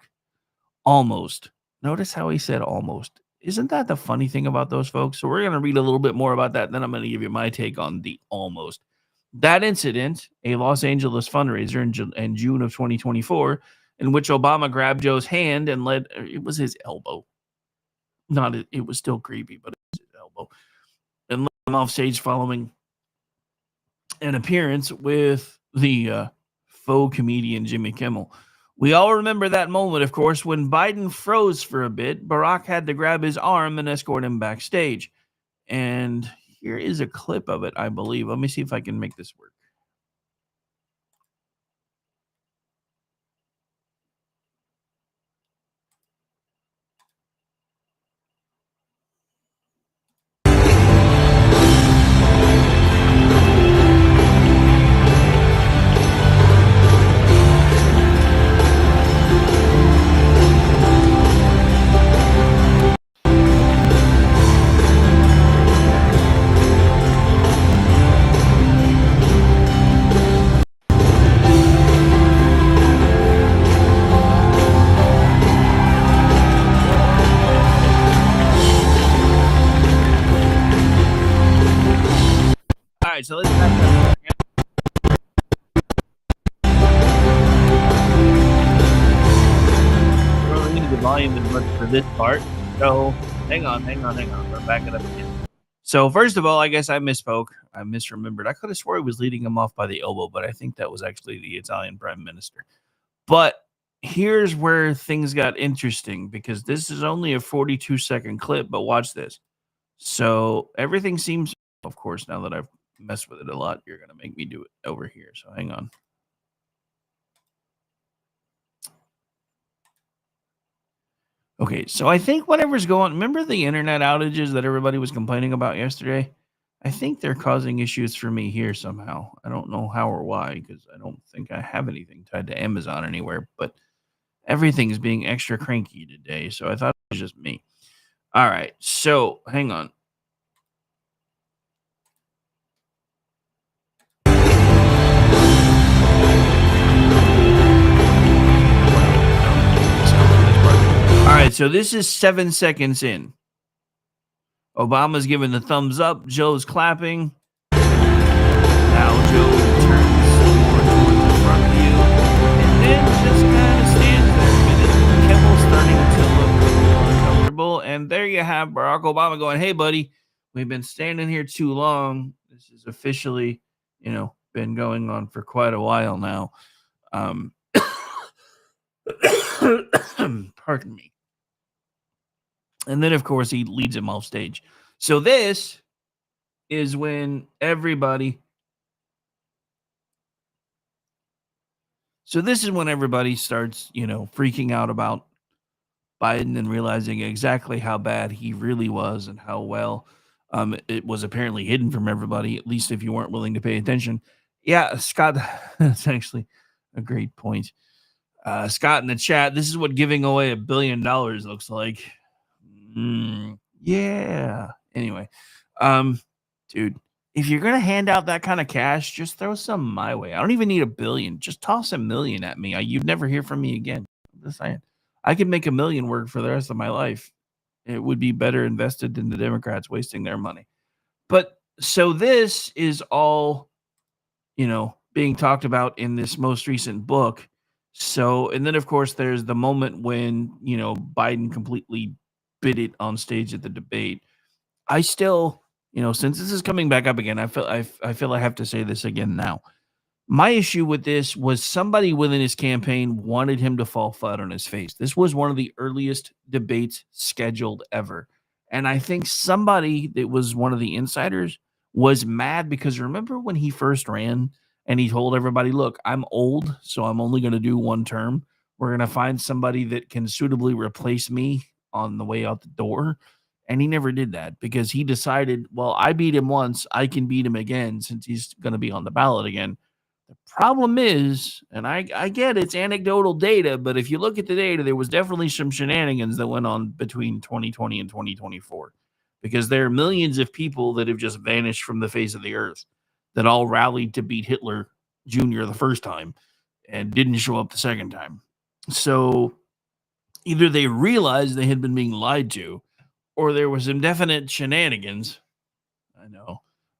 Almost. Notice how he said almost. Isn't that the funny thing about those folks? So we're going to read a little bit more about that. Then I'm going to give you my take on the almost. That incident, a Los Angeles fundraiser in June of 2024, in which Obama grabbed Joe's hand and led, it was his elbow. It was still creepy, but it was his elbow. And led him off stage following an appearance with the faux comedian Jimmy Kimmel. We all remember that moment, of course, when Biden froze for a bit. Barack had to grab his arm and escort him backstage. And here is a clip of it, I believe. Let me see if I can make this work. All right, so let's back up. I don't really need the volume as much for this part. So hang on. We're backing up again. So first of all, I guess I misspoke. I misremembered. I could have swore he was leading him off by the elbow, but I think that was actually the Italian prime minister. But here's where things got interesting, because this is only a 42-second clip, but watch this. So everything seems, of course, now that I've messed with it a lot, you're going to make me do it over here. So hang on. Okay, so I think whatever's going, remember the internet outages that everybody was complaining about yesterday? I think they're causing issues for me here somehow. I don't know how or why, because I don't think I have anything tied to Amazon anywhere, but everything's being extra cranky today, so I thought it was just me. All right, so hang on. All right, so this is 7 seconds in. Obama's giving the thumbs up. Joe's clapping. Now Joe turns more towards the front view and then just kind of stands there a minute. Kimmel's starting to look a little uncomfortable. And there you have Barack Obama going, hey, buddy, we've been standing here too long. This is officially, been going on for quite a while now. Pardon me. And then, of course, he leads him off stage. So this is when everybody starts, freaking out about Biden and realizing exactly how bad he really was and how well it was apparently hidden from everybody, at least if you weren't willing to pay attention. Yeah, Scott, that's actually a great point. Scott in the chat, this is what giving away $1 billion looks like. Yeah. Anyway, dude, if you're gonna hand out that kind of cash, just throw some my way. I don't even need $1 billion. Just toss $1 million at me. You'd never hear from me again. I'm just saying, I could make $1 million work for the rest of my life. It would be better invested than the Democrats wasting their money. But so this is all, being talked about in this most recent book. So, and then of course there's the moment when, Biden completely bit it on stage at the debate. I still, since this is coming back up again, I feel I have to say this again now. My issue with this was somebody within his campaign wanted him to fall flat on his face. This was one of the earliest debates scheduled ever. And I think somebody that was one of the insiders was mad because remember when he first ran and he told everybody, look, I'm old, so I'm only going to do one term. We're going to find somebody that can suitably replace me on the way out the door. And he never did that because he decided, well, I beat him once, I can beat him again since he's going to be on the ballot again. The problem is, and I get it's anecdotal data, but if you look at the data, there was definitely some shenanigans that went on between 2020 and 2024, because there are millions of people that have just vanished from the face of the earth that all rallied to beat Hitler Jr. the first time and didn't show up the second time. So either they realized they had been being lied to, or there was some definite shenanigans.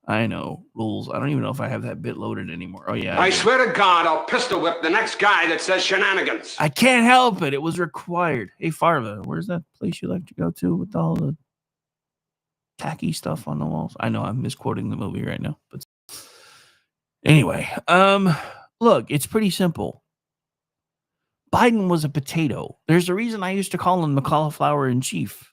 I know. Rules. I don't even know if I have that bit loaded anymore. Oh, yeah.
I swear to God, I'll pistol whip the next guy that says shenanigans.
I can't help it. It was required. Hey, Farva, where's that place you like to go to with all the tacky stuff on the walls? I know I'm misquoting the movie right now, but anyway, look, it's pretty simple. Biden was a potato. There's a reason I used to call him the cauliflower in chief,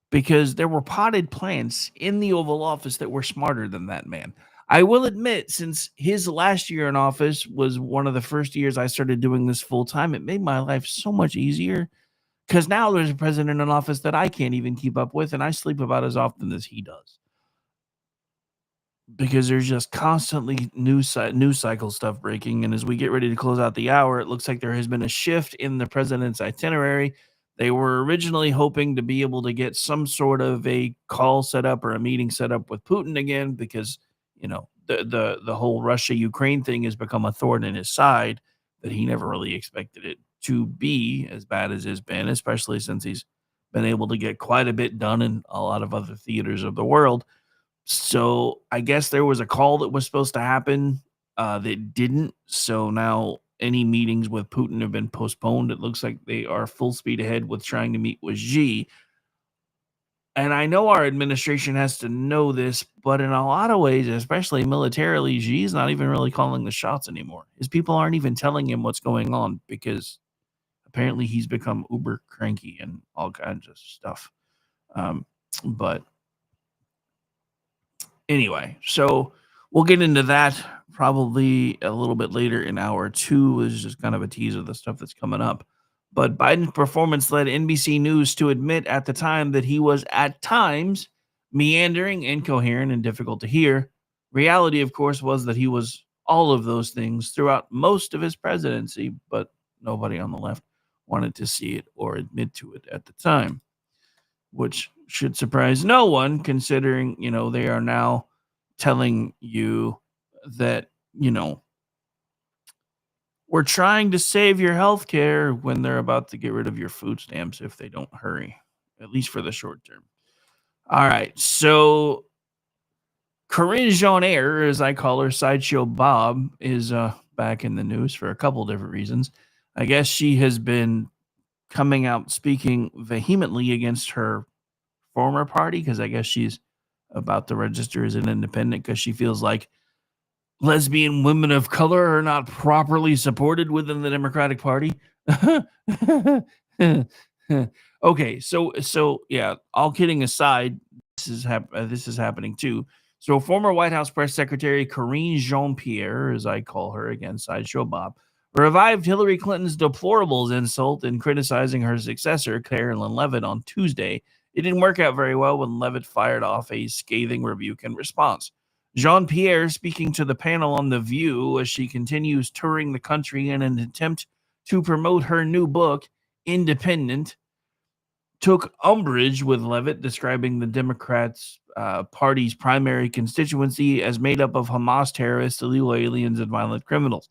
because there were potted plants in the Oval Office that were smarter than that man. I will admit, since his last year in office was one of the first years I started doing this full time, it made my life so much easier, because now there's a president in office that I can't even keep up with, and I sleep about as often as he does, because there's just constantly news cycle stuff breaking. And as we get ready to close out the hour, it looks like there has been a shift in the president's itinerary. They were originally hoping to be able to get some sort of a call set up or a meeting set up with Putin again, because, you know, the whole Russia-Ukraine thing has become a thorn in his side that he never really expected it to be as bad as it's been, especially since he's been able to get quite a bit done in a lot of other theaters of the world. So I guess there was a call that was supposed to happen that didn't. So now any meetings with Putin have been postponed. It looks like they are full speed ahead with trying to meet with Xi. And I know our administration has to know this, but in a lot of ways, especially militarily, Xi's not even really calling the shots anymore. His people aren't even telling him what's going on, because apparently he's become uber cranky and all kinds of stuff. But anyway, so we'll get into that probably a little bit later in hour two. Is just kind of a tease of the stuff that's coming up. But Biden's performance led NBC News to admit at the time that he was at times meandering, incoherent, and difficult to hear. Reality, of course, was that he was all of those things throughout most of his presidency, but nobody on the left wanted to see it or admit to it at the time, which should surprise no one, considering, you know, they are now telling you that, you know, we're trying to save your health care when they're about to get rid of your food stamps if they don't hurry, at least for the short term. All right. So Corinne Jean-Air, as I call her, Sideshow Bob, is back in the news for a couple different reasons. I guess she has been coming out speaking vehemently against her former party, because I guess she's about to register as an independent because she feels like lesbian women of color are not properly supported within the Democratic Party. Okay, so yeah, all kidding aside, this is happening too. So former White House press secretary Karine Jean-Pierre, as I call her again, Sideshow Bob, revived Hillary Clinton's deplorables insult in criticizing her successor, Carolyn Leavitt, on Tuesday. It didn't work out very well when Leavitt fired off a scathing rebuke in response. Jean-Pierre, speaking to the panel on The View as she continues touring the country in an attempt to promote her new book, Independent, took umbrage with Leavitt describing the Democrats' party's primary constituency as made up of Hamas terrorists, illegal aliens, and violent criminals.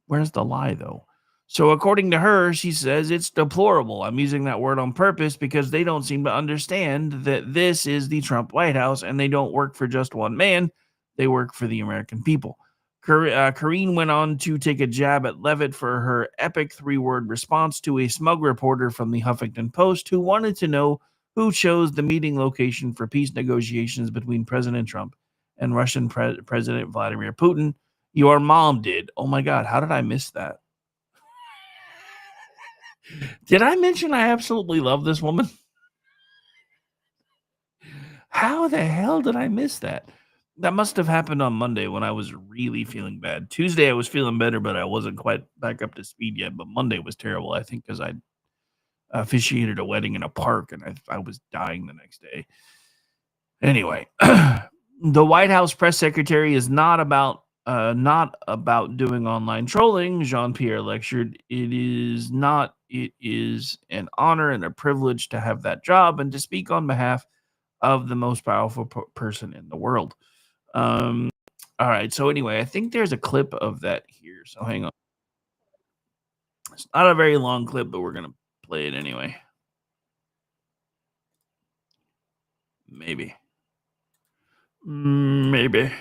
Where's the lie, though? So according to her, she says it's deplorable. I'm using that word on purpose because they don't seem to understand that this is the Trump White House and they don't work for just one man. They work for the American people. Karine went on to take a jab at Leavitt for her epic 3-word response to a smug reporter from the Huffington Post who wanted to know who chose the meeting location for peace negotiations between President Trump and Russian President Vladimir Putin. Your mom did. Oh my God, how did I miss that? Did I mention I absolutely love this woman? How the hell did I miss that? That must have happened on Monday when I was really feeling bad. Tuesday I was feeling better, but I wasn't quite back up to speed yet. But Monday was terrible, I think, because I officiated a wedding in a park and I was dying the next day. Anyway, the White House press secretary is not about not about doing online trolling, Jean-Pierre lectured. It is not. It is an honor and a privilege to have that job and to speak on behalf of the most powerful person in the world. All right. So anyway, I think there's a clip of that here. So hang on. It's not a very long clip, but we're going to play it anyway. Maybe. Maybe.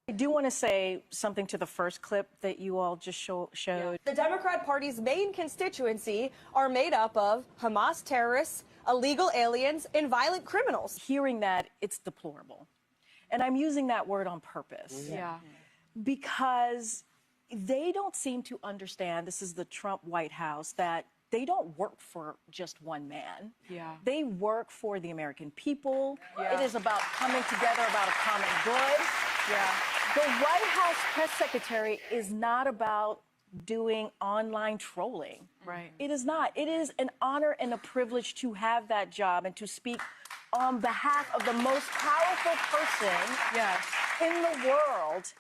I do want to say something to the first clip that you all just showed.
The Democrat Party's main constituency are made up of Hamas terrorists, illegal aliens, and violent criminals.
Hearing that, it's deplorable. And I'm using that word on purpose.
Yeah.
Because they don't seem to understand, this is the Trump White House, that they don't work for just one man.
Yeah.
They work for the American people.
Yeah.
It is about coming together about a common good.
Yeah.
The White House press secretary is not about doing online trolling.
Right.
It is not. It is an honor and a privilege to have that job and to speak on behalf of the most powerful person
Yes.
in the world.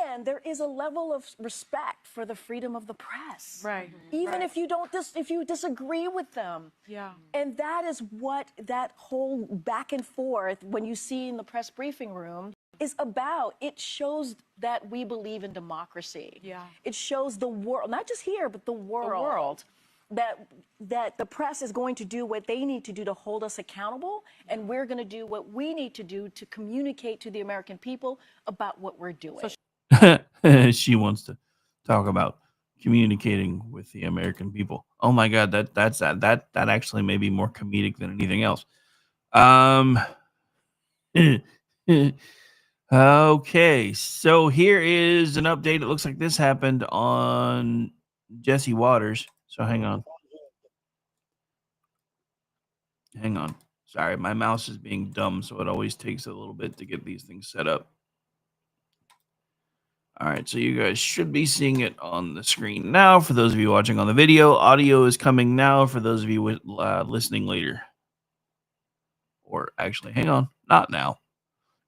And there is a level of respect for the freedom of the press.
Right.
Even
Right.
if you don't if you disagree with them.
Yeah.
And that is what that whole back and forth when you see in the press briefing room is about. It shows that we believe in democracy.
Yeah.
It shows the world, not just here, but the world. That the press is going to do what they need to do to hold us accountable, and we're going to do what we need to do to communicate to the American people about what we're doing.
She wants to talk about communicating with the American people. Oh my God, that actually may be more comedic than anything else. Okay, so here is an update. It looks like this happened on Jesse Waters. So hang on. Sorry, my mouse is being dumb, so it always takes a little bit to get these things set up. All right, so you guys should be seeing it on the screen now. For those of you watching on the video, audio is coming now. For those of you listening later, or actually, hang on, not now.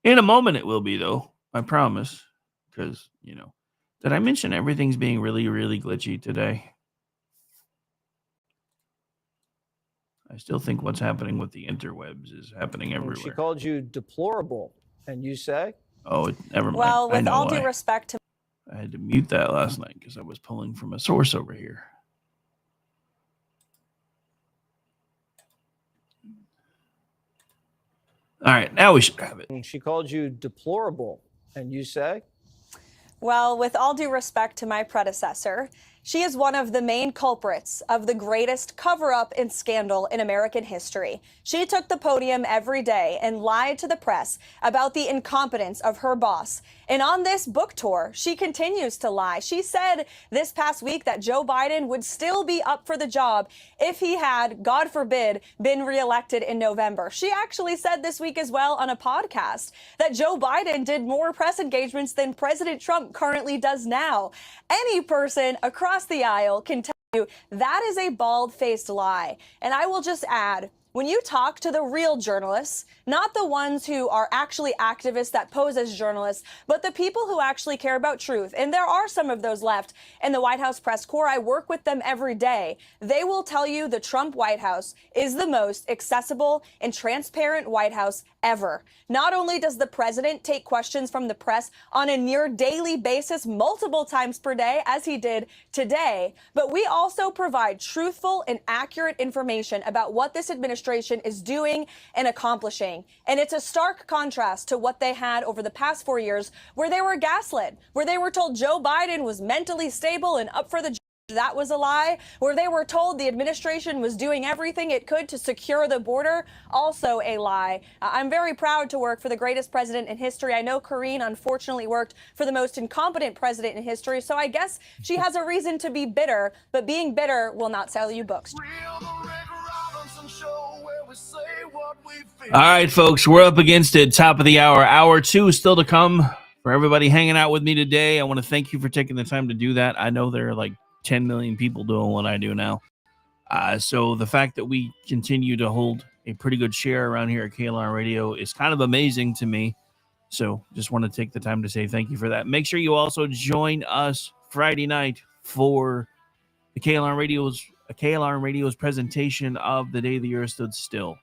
In a moment, it will be though. I promise. Because did I mention everything's being really, really glitchy today? I still think what's happening with the interwebs is happening everywhere.
She called you deplorable, and you say?
Oh, never mind.
Well, with all
why.
due respect to
I had to mute that last night because I was pulling from a source over here. All right, now we should have it.
She called you deplorable, and you say?
Well, with all due respect to my predecessor, she is one of the main culprits of the greatest cover-up and scandal in American history. She took the podium every day and lied to the press about the incompetence of her boss. And on this book tour, she continues to lie. She said this past week that Joe Biden would still be up for the job if he had, God forbid, been reelected in November. She actually said this week as well on a podcast that Joe Biden did more press engagements than President Trump currently does now. Any person across the aisle can tell you that is a bald-faced lie. And I will just add, when you talk to the real journalists, not the ones who are actually activists that pose as journalists, but the people who actually care about truth, and there are some of those left in the White House press corps, I work with them every day, they will tell you the Trump White House is the most accessible and transparent White House ever. Not only does the president take questions from the press on a near daily basis, multiple times per day, as he did today, but we also provide truthful and accurate information about what this administration is doing and accomplishing. And it's a stark contrast to what they had over the past 4 years, where they were gaslit, where they were told Joe Biden was mentally stable and up for the job. That was a lie. Where they were told the administration was doing everything it could to secure the border, also a lie. I'm very proud to work for the greatest president in history. I know Karine unfortunately worked for the most incompetent president in history, so I guess she has a reason to be bitter, but being bitter will not sell you books.
All right, folks, we're up against it. Top of the hour. Hour 2 still to come. For everybody hanging out with me today, I want to thank you for taking the time to do that. I know there are like 10 million people doing what I do now. So the fact that we continue to hold a pretty good share around here at KLR Radio is kind of amazing to me. So just want to take the time to say thank you for that. Make sure you also join us Friday night for the KLR Radio's presentation of The Day the Earth Stood Still.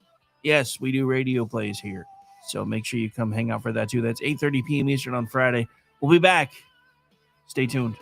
Yes, we do radio plays here. So make sure you come hang out for that too. That's 8:30 p.m. Eastern on Friday. We'll be back. Stay tuned.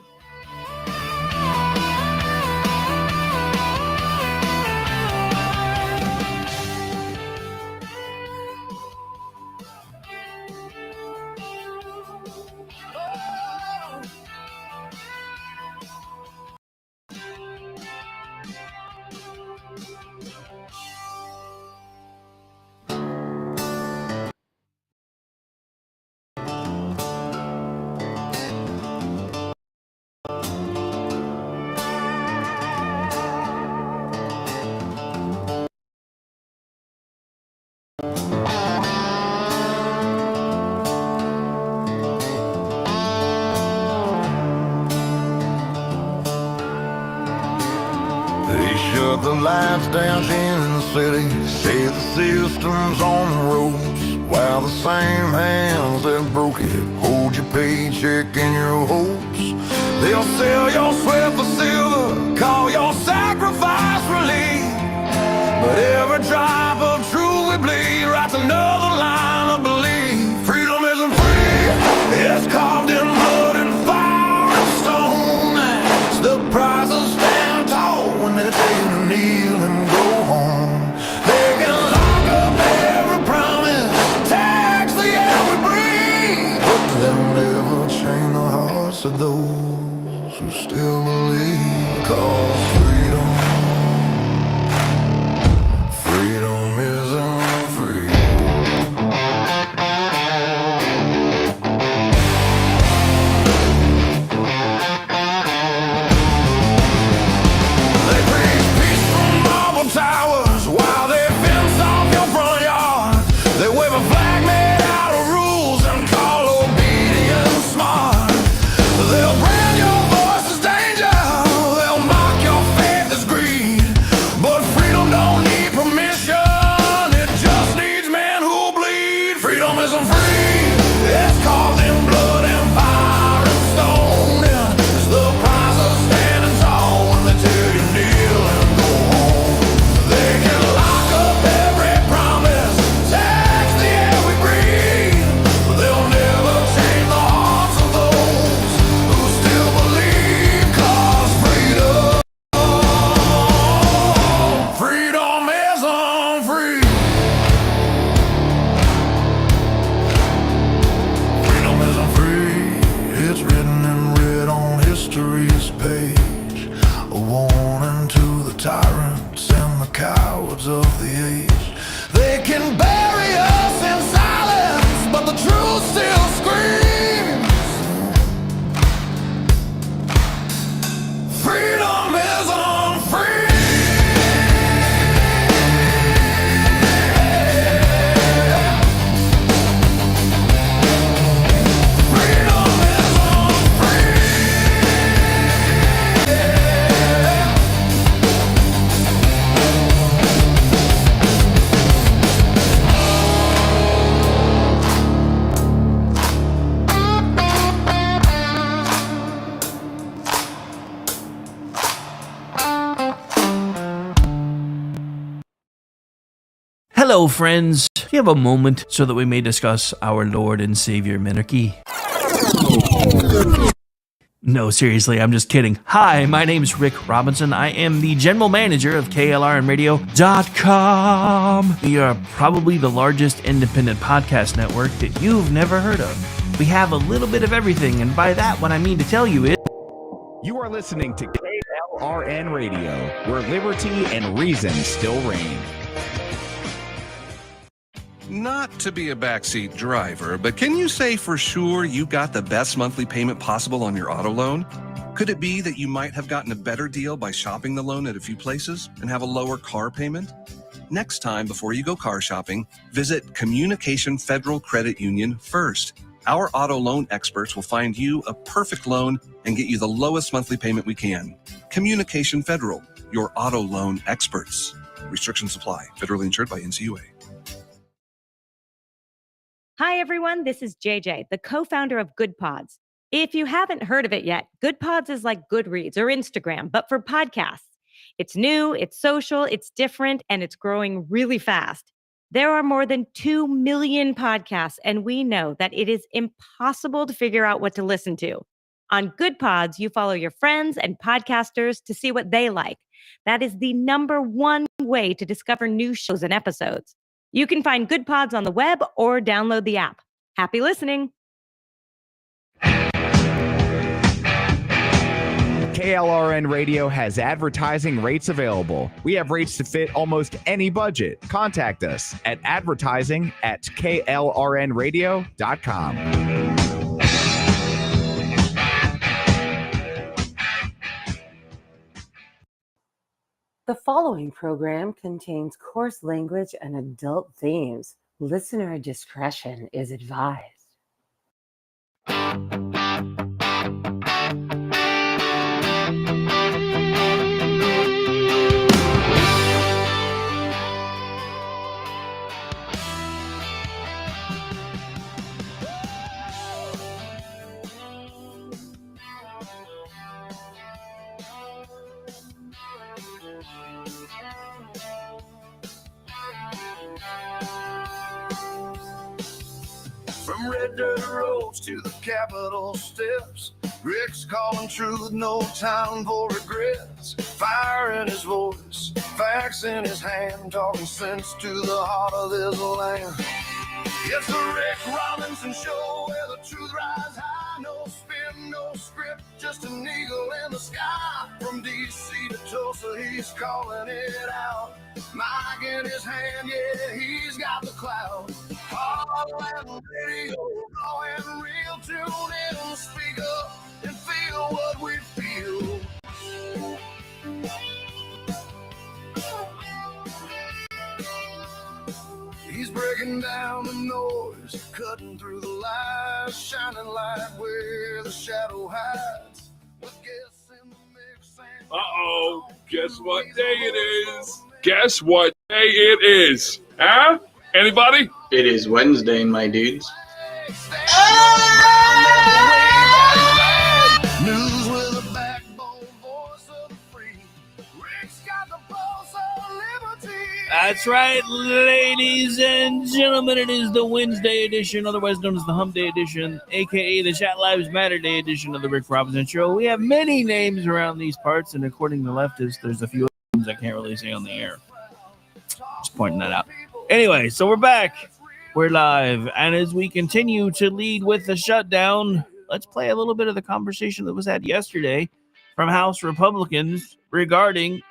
Shut the lights down in the city, say the system's on the ropes, while the same hands that broke it hold your paycheck and your hopes. They'll sell your sweat for silver, call your sacrifice relief, but every drop of truth we bleed writes another line of belief. Freedom isn't free, it's carved in blood and fire and stone. It's the price of stand tall when they tell you to kneel and go home. They can lock up every promise, tax the air we breathe, but they'll never change the hearts of those who still believe. 'Cause freedom isn't free. They preach peace from marble towers while they fence off your front yard. They wave a flag made out of rules and call obedience smart. They'll brand your voice as danger, they'll mock your faith as greed, but freedom don't need permission, it just needs men who bleed. Freedom isn't free, it's carved in blood and fire and stone. It's the price of standing tall when they tell you kneel and go home. They can lock up every promise, tax the air we breathe, but they'll never change the hearts of those who still believe. 'Cause freedom isn't free. Freedom isn't free. It's written in red on history's page, a warning to the tyrants and the cowards of the age. They can bury us in silence, but the truth still screams. Freedom isn't free. Freedom isn't free.
Hello, friends. Do you have a moment so that we may discuss our Lord and Savior Minarchy? No, seriously, I'm just kidding. Hi, my name's Rick Robinson. I am the general manager of KLRnradio.com. We are probably the largest independent podcast network that you've never heard of. We have a little bit of everything, and by that, what I mean to tell you is
You are listening to KLRN Radio, where liberty and reason still reign.
Not to be a backseat driver, but can you say for sure you got the best monthly payment possible on your auto loan? Could it be that you might have gotten a better deal by shopping the loan at a few places and have a lower car payment? Next time, before you go car shopping, visit Communication Federal Credit Union first. Our auto loan experts will find you a perfect loan and get you the lowest monthly payment we can. Communication Federal, your auto loan experts. Restrictions apply. Federally insured by NCUA.
Hi, everyone. This is JJ, the co-founder of Good Pods. If you haven't heard of it yet, Good Pods is like Goodreads or Instagram, but for podcasts. It's new, it's social, it's different, and it's growing really fast. There are more than 2 million podcasts, and we know that it is impossible to figure out what to listen to. On Good Pods, you follow your friends and podcasters to see what they like. That is the number one way to discover new shows and episodes. You can find Good Pods on the web or download the app. Happy listening.
KLRN Radio has advertising rates available. We have rates to fit almost any budget. Contact us at advertising@klrnradio.com.
The following program contains coarse language and adult themes. Listener discretion is advised.
From red dirt roads to the Capitol steps, Rick's calling truth, no time for regrets. Fire in his voice, facts in his hand, talking sense to the heart of this land. It's the Rick Robinson Show, where the truth rides high. No spin, no script, just an eagle in the sky. From D.C. to Tulsa, he's calling it out. Mic in his hand, yeah, he's got the clout. Heartland Radio, raw and real. Tune in, speak up, and feel what we feel. He's breaking down the noise, cutting through the lies, shining light where the shadow hides.
Uh-oh, guess what day it is? Guess what day it is? Huh? Anybody?
It is Wednesday, my dudes.
News with a backbone, voice of the free. Rick's got the pulse of liberty.
That's right, ladies and gentlemen. It is the Wednesday edition, otherwise known as the Hump Day edition, a.k.a. the Chat Lives Matter Day edition of the Rick Robinson Show. We have many names around these parts, and according to leftists, there's a few names I can't really say on the air. Just pointing that out. Anyway, so we're back. We're live. And as we continue to lead with the shutdown, let's play a little bit of the conversation that was had yesterday from House Republicans regarding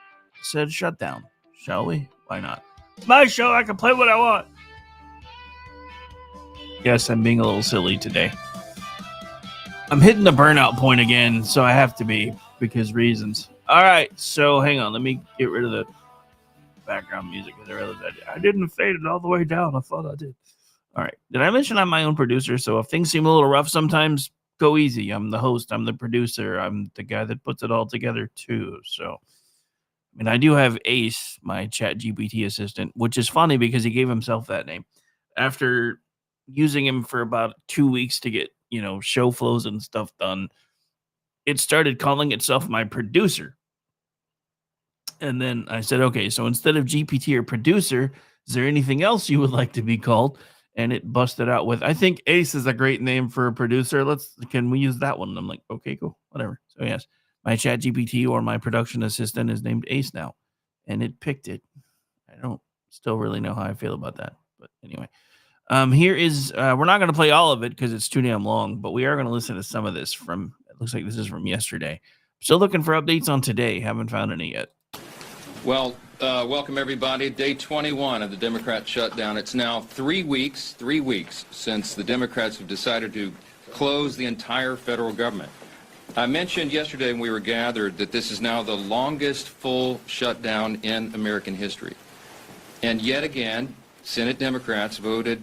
said shutdown. Shall we? Why not? It's my show. I can play what I want. Yes, I'm being a little silly today. I'm hitting the burnout point again, so I have to be because reasons. All right, so hang on. Let me get rid of the background music because I realized I didn't fade it all the way down. I thought I did. All right. Did I mention I'm my own producer? So if things seem a little rough sometimes, go easy. I'm the host. I'm the producer. I'm the guy that puts it all together too. So, I mean, I do have Ace, my chat GPT assistant, which is funny because he gave himself that name after using him for about 2 weeks to get, show flows and stuff done. It started calling itself my producer. And then I said, okay, so instead of GPT or producer, is there anything else you would like to be called? And it busted out with, I think Ace is a great name for a producer. Can we use that one? And I'm like, okay, cool, whatever. So yes, my chat GPT or my production assistant is named Ace now. And it picked it. I don't still really know how I feel about that. But anyway, here is, we're not going to play all of it because it's too damn long, but we are going to listen to some of this from, it looks like this is from yesterday. Still looking for updates on today. Haven't found any yet.
Well, welcome everybody. Day 21 of the Democrat shutdown. It's now 3 weeks since the Democrats have decided to close the entire federal government. I mentioned yesterday when we were gathered that this is now the longest full shutdown in American history. And yet again, Senate Democrats voted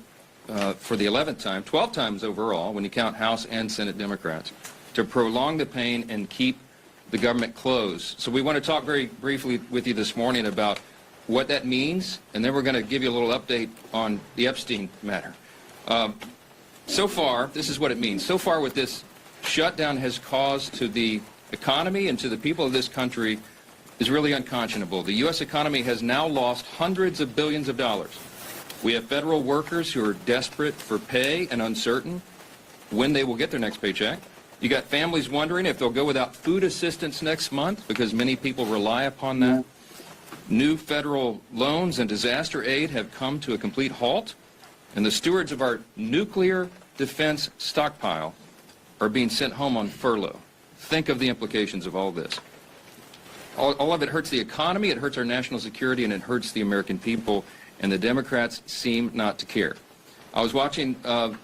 for the 11th time, 12 times overall, when you count House and Senate Democrats, to prolong the pain and keep the government closed. So we want to talk very briefly with you this morning about what that means, and then we're going to give you a little update on the Epstein matter. So far, this is what it means. So far, what this shutdown has caused to the economy and to the people of this country is really unconscionable. The U.S. economy has now lost hundreds of billions of dollars. We have federal workers who are desperate for pay and uncertain when they will get their next paycheck. You got families wondering if they'll go without food assistance next month because many people rely upon that. New federal loans and disaster aid have come to a complete halt, and the stewards of our nuclear defense stockpile are being sent home on furlough. Think of the implications of all this. All of it hurts the economy, it hurts our national security, and it hurts the American people, and the Democrats seem not to care. I was watching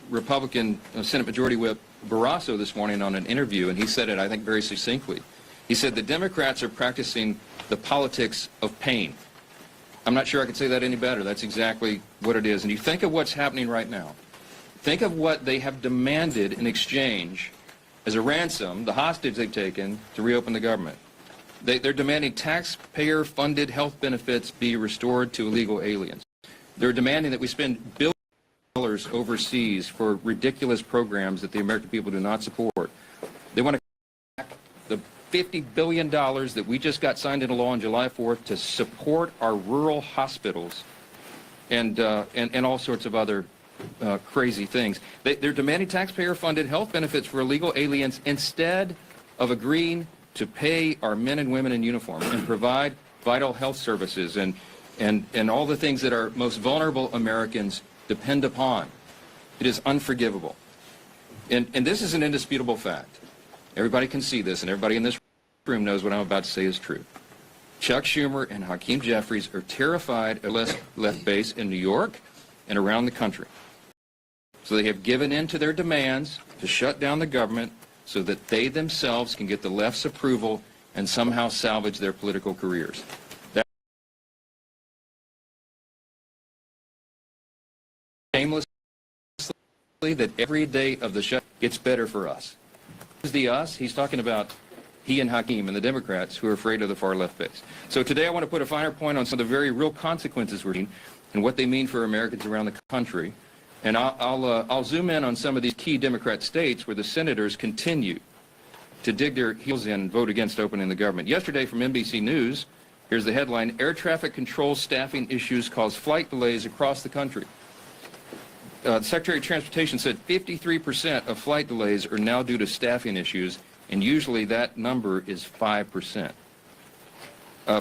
Republican Senate Majority Whip Barrasso this morning on an interview, and he said it, I think, very succinctly. He said the Democrats are practicing the politics of pain. I'm not sure I could say that any better. That's exactly what it is. And you think of what's happening right now. Think of what they have demanded in exchange as a ransom, the hostage they've taken to reopen the government. They're demanding taxpayer-funded health benefits be restored to illegal aliens. They're demanding that we spend billions of dollars overseas for ridiculous programs that the American people do not support. They want to cut back the $50 billion that we just got signed into law on July 4th to support our rural hospitals and all sorts of other crazy things. They're demanding taxpayer-funded health benefits for illegal aliens instead of agreeing to pay our men and women in uniform and provide vital health services and all the things that our most vulnerable Americans depend upon. It is unforgivable. And this is an indisputable fact. Everybody can see this, and everybody in this room knows what I'm about to say is true. Chuck Schumer and Hakeem Jeffries are terrified of left base in New York and around the country. So they have given in to their demands to shut down the government so that they themselves can get the left's approval and somehow salvage their political careers. That shamelessly that every day of the shut gets better for us. Who's the us? He's talking about he and Hakeem and the Democrats who are afraid of the far left base. So today I want to put a finer point on some of the very real consequences we're seeing and what they mean for Americans around the country. And I'll zoom in on some of these key Democrat states where the senators continue to dig their heels in and vote against opening the government. Yesterday from NBC News, here's the headline: Air traffic control staffing issues cause flight delays across the country. The Secretary of Transportation said 53% of flight delays are now due to staffing issues, and usually that number is 5%.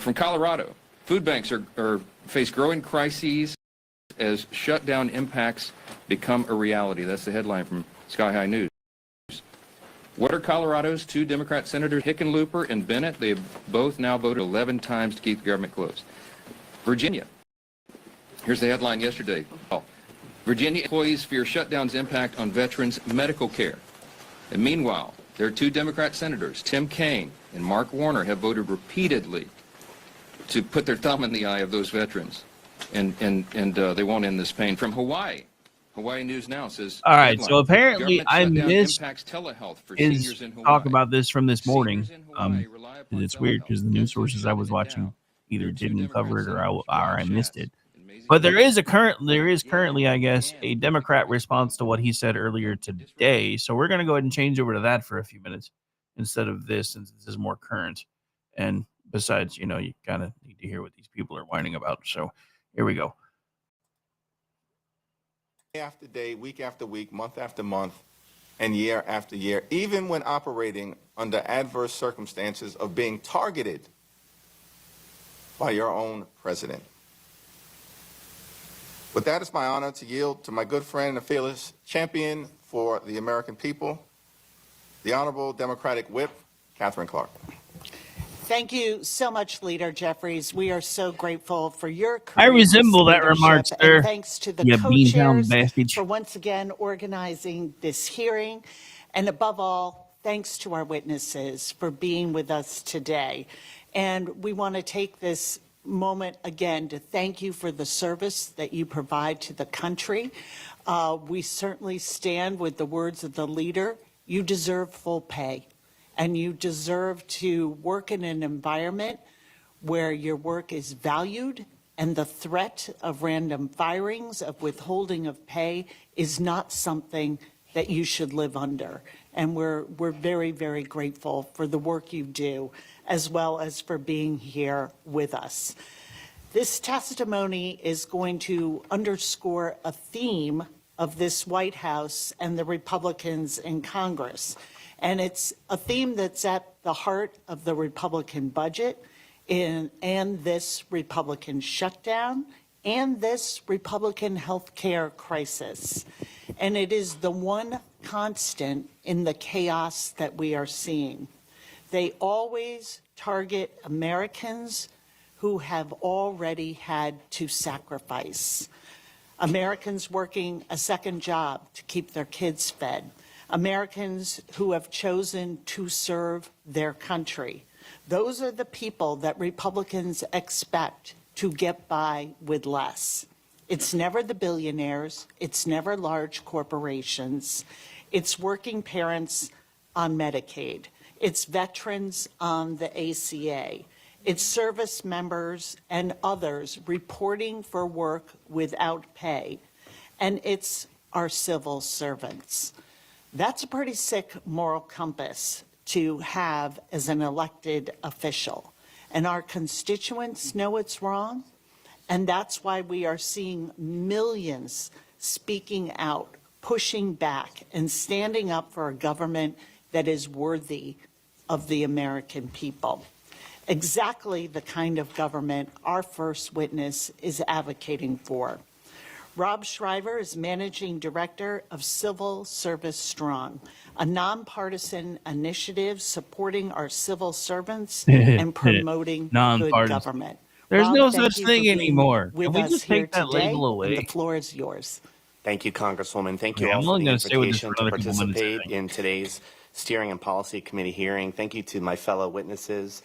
From Colorado, food banks face growing crises as shutdown impacts become a reality. That's the headline from Sky High News. What are Colorado's two Democrat senators, Hickenlooper and Bennett? They've both now voted 11 times to keep the government closed. Virginia. Here's the headline yesterday. Virginia employees fear shutdown's impact on veterans' medical care. And meanwhile, there are two Democrat senators, Tim Kaine and Mark Warner, have voted repeatedly to put their thumb in the eye of those veterans. And they won't end this pain. From Hawaii, Hawaii News Now says,
all right, so apparently I missed his
Hawaii.
talk about this from this morning. It's weird because the news sources I was watching either didn't cover it or I missed it. But there is currently, I guess, a Democrat response to what he said earlier today. So we're going to go ahead and change over to that for a few minutes instead of this, since this is more current. And besides, you kind of need to hear what these people are whining about. So here we go.
Day after day, week after week, month after month, and year after year, even when operating under adverse circumstances of being targeted by your own president. With that, it's my honor to yield to my good friend and a fearless champion for the American people, the Honorable Democratic Whip, Catherine Clark.
Thank you so much, Leader Jeffries. We are so grateful for your
I resemble that remark, sir.
And thanks to the
You
co-chairs
bastard.
for once again organizing this hearing. And above all, thanks to our witnesses for being with us today. And we want to take this moment again to thank you for the service that you provide to the country. We certainly stand with the words of the leader. You deserve full pay, and you deserve to work in an environment where your work is valued And the threat of random firings, of withholding of pay, is not something that you should live under. And we're very, very grateful for the work you do, as well as for being here with us. This testimony is going to underscore a theme of this White House and the Republicans in Congress. And it's a theme that's at the heart of the Republican budget and this Republican shutdown and this Republican health care crisis. And it is the one constant in the chaos that we are seeing. They always target Americans who have already had to sacrifice. Americans working a second job to keep their kids fed. Americans who have chosen to serve their country. Those are the people that Republicans expect to get by with less. It's never the billionaires. It's never large corporations. It's working parents on Medicaid. It's veterans on the ACA. It's service members and others reporting for work without pay. And it's our civil servants. That's a pretty sick moral compass to have as an elected official. And our constituents know it's wrong. And that's why we are seeing millions speaking out, pushing back, and standing up for a government that is worthy of the American people. Exactly the kind of government our first witness is advocating for. Rob Shriver is Managing Director of Civil Service Strong, a nonpartisan initiative supporting our civil servants and promoting good government.
There's
Rob,
no
thank
such
you
thing
for being
anymore.
with
Can we
us
just
here
take that
today,
label away?
and the floor is yours.
Thank you, Congresswoman. Thank you
Okay,
all
I'm
for
only
the
gonna stay with this
invitation
for
to
another couple minutes, I
participate
think.
in today's Steering and Policy Committee hearing. Thank you to my fellow witnesses,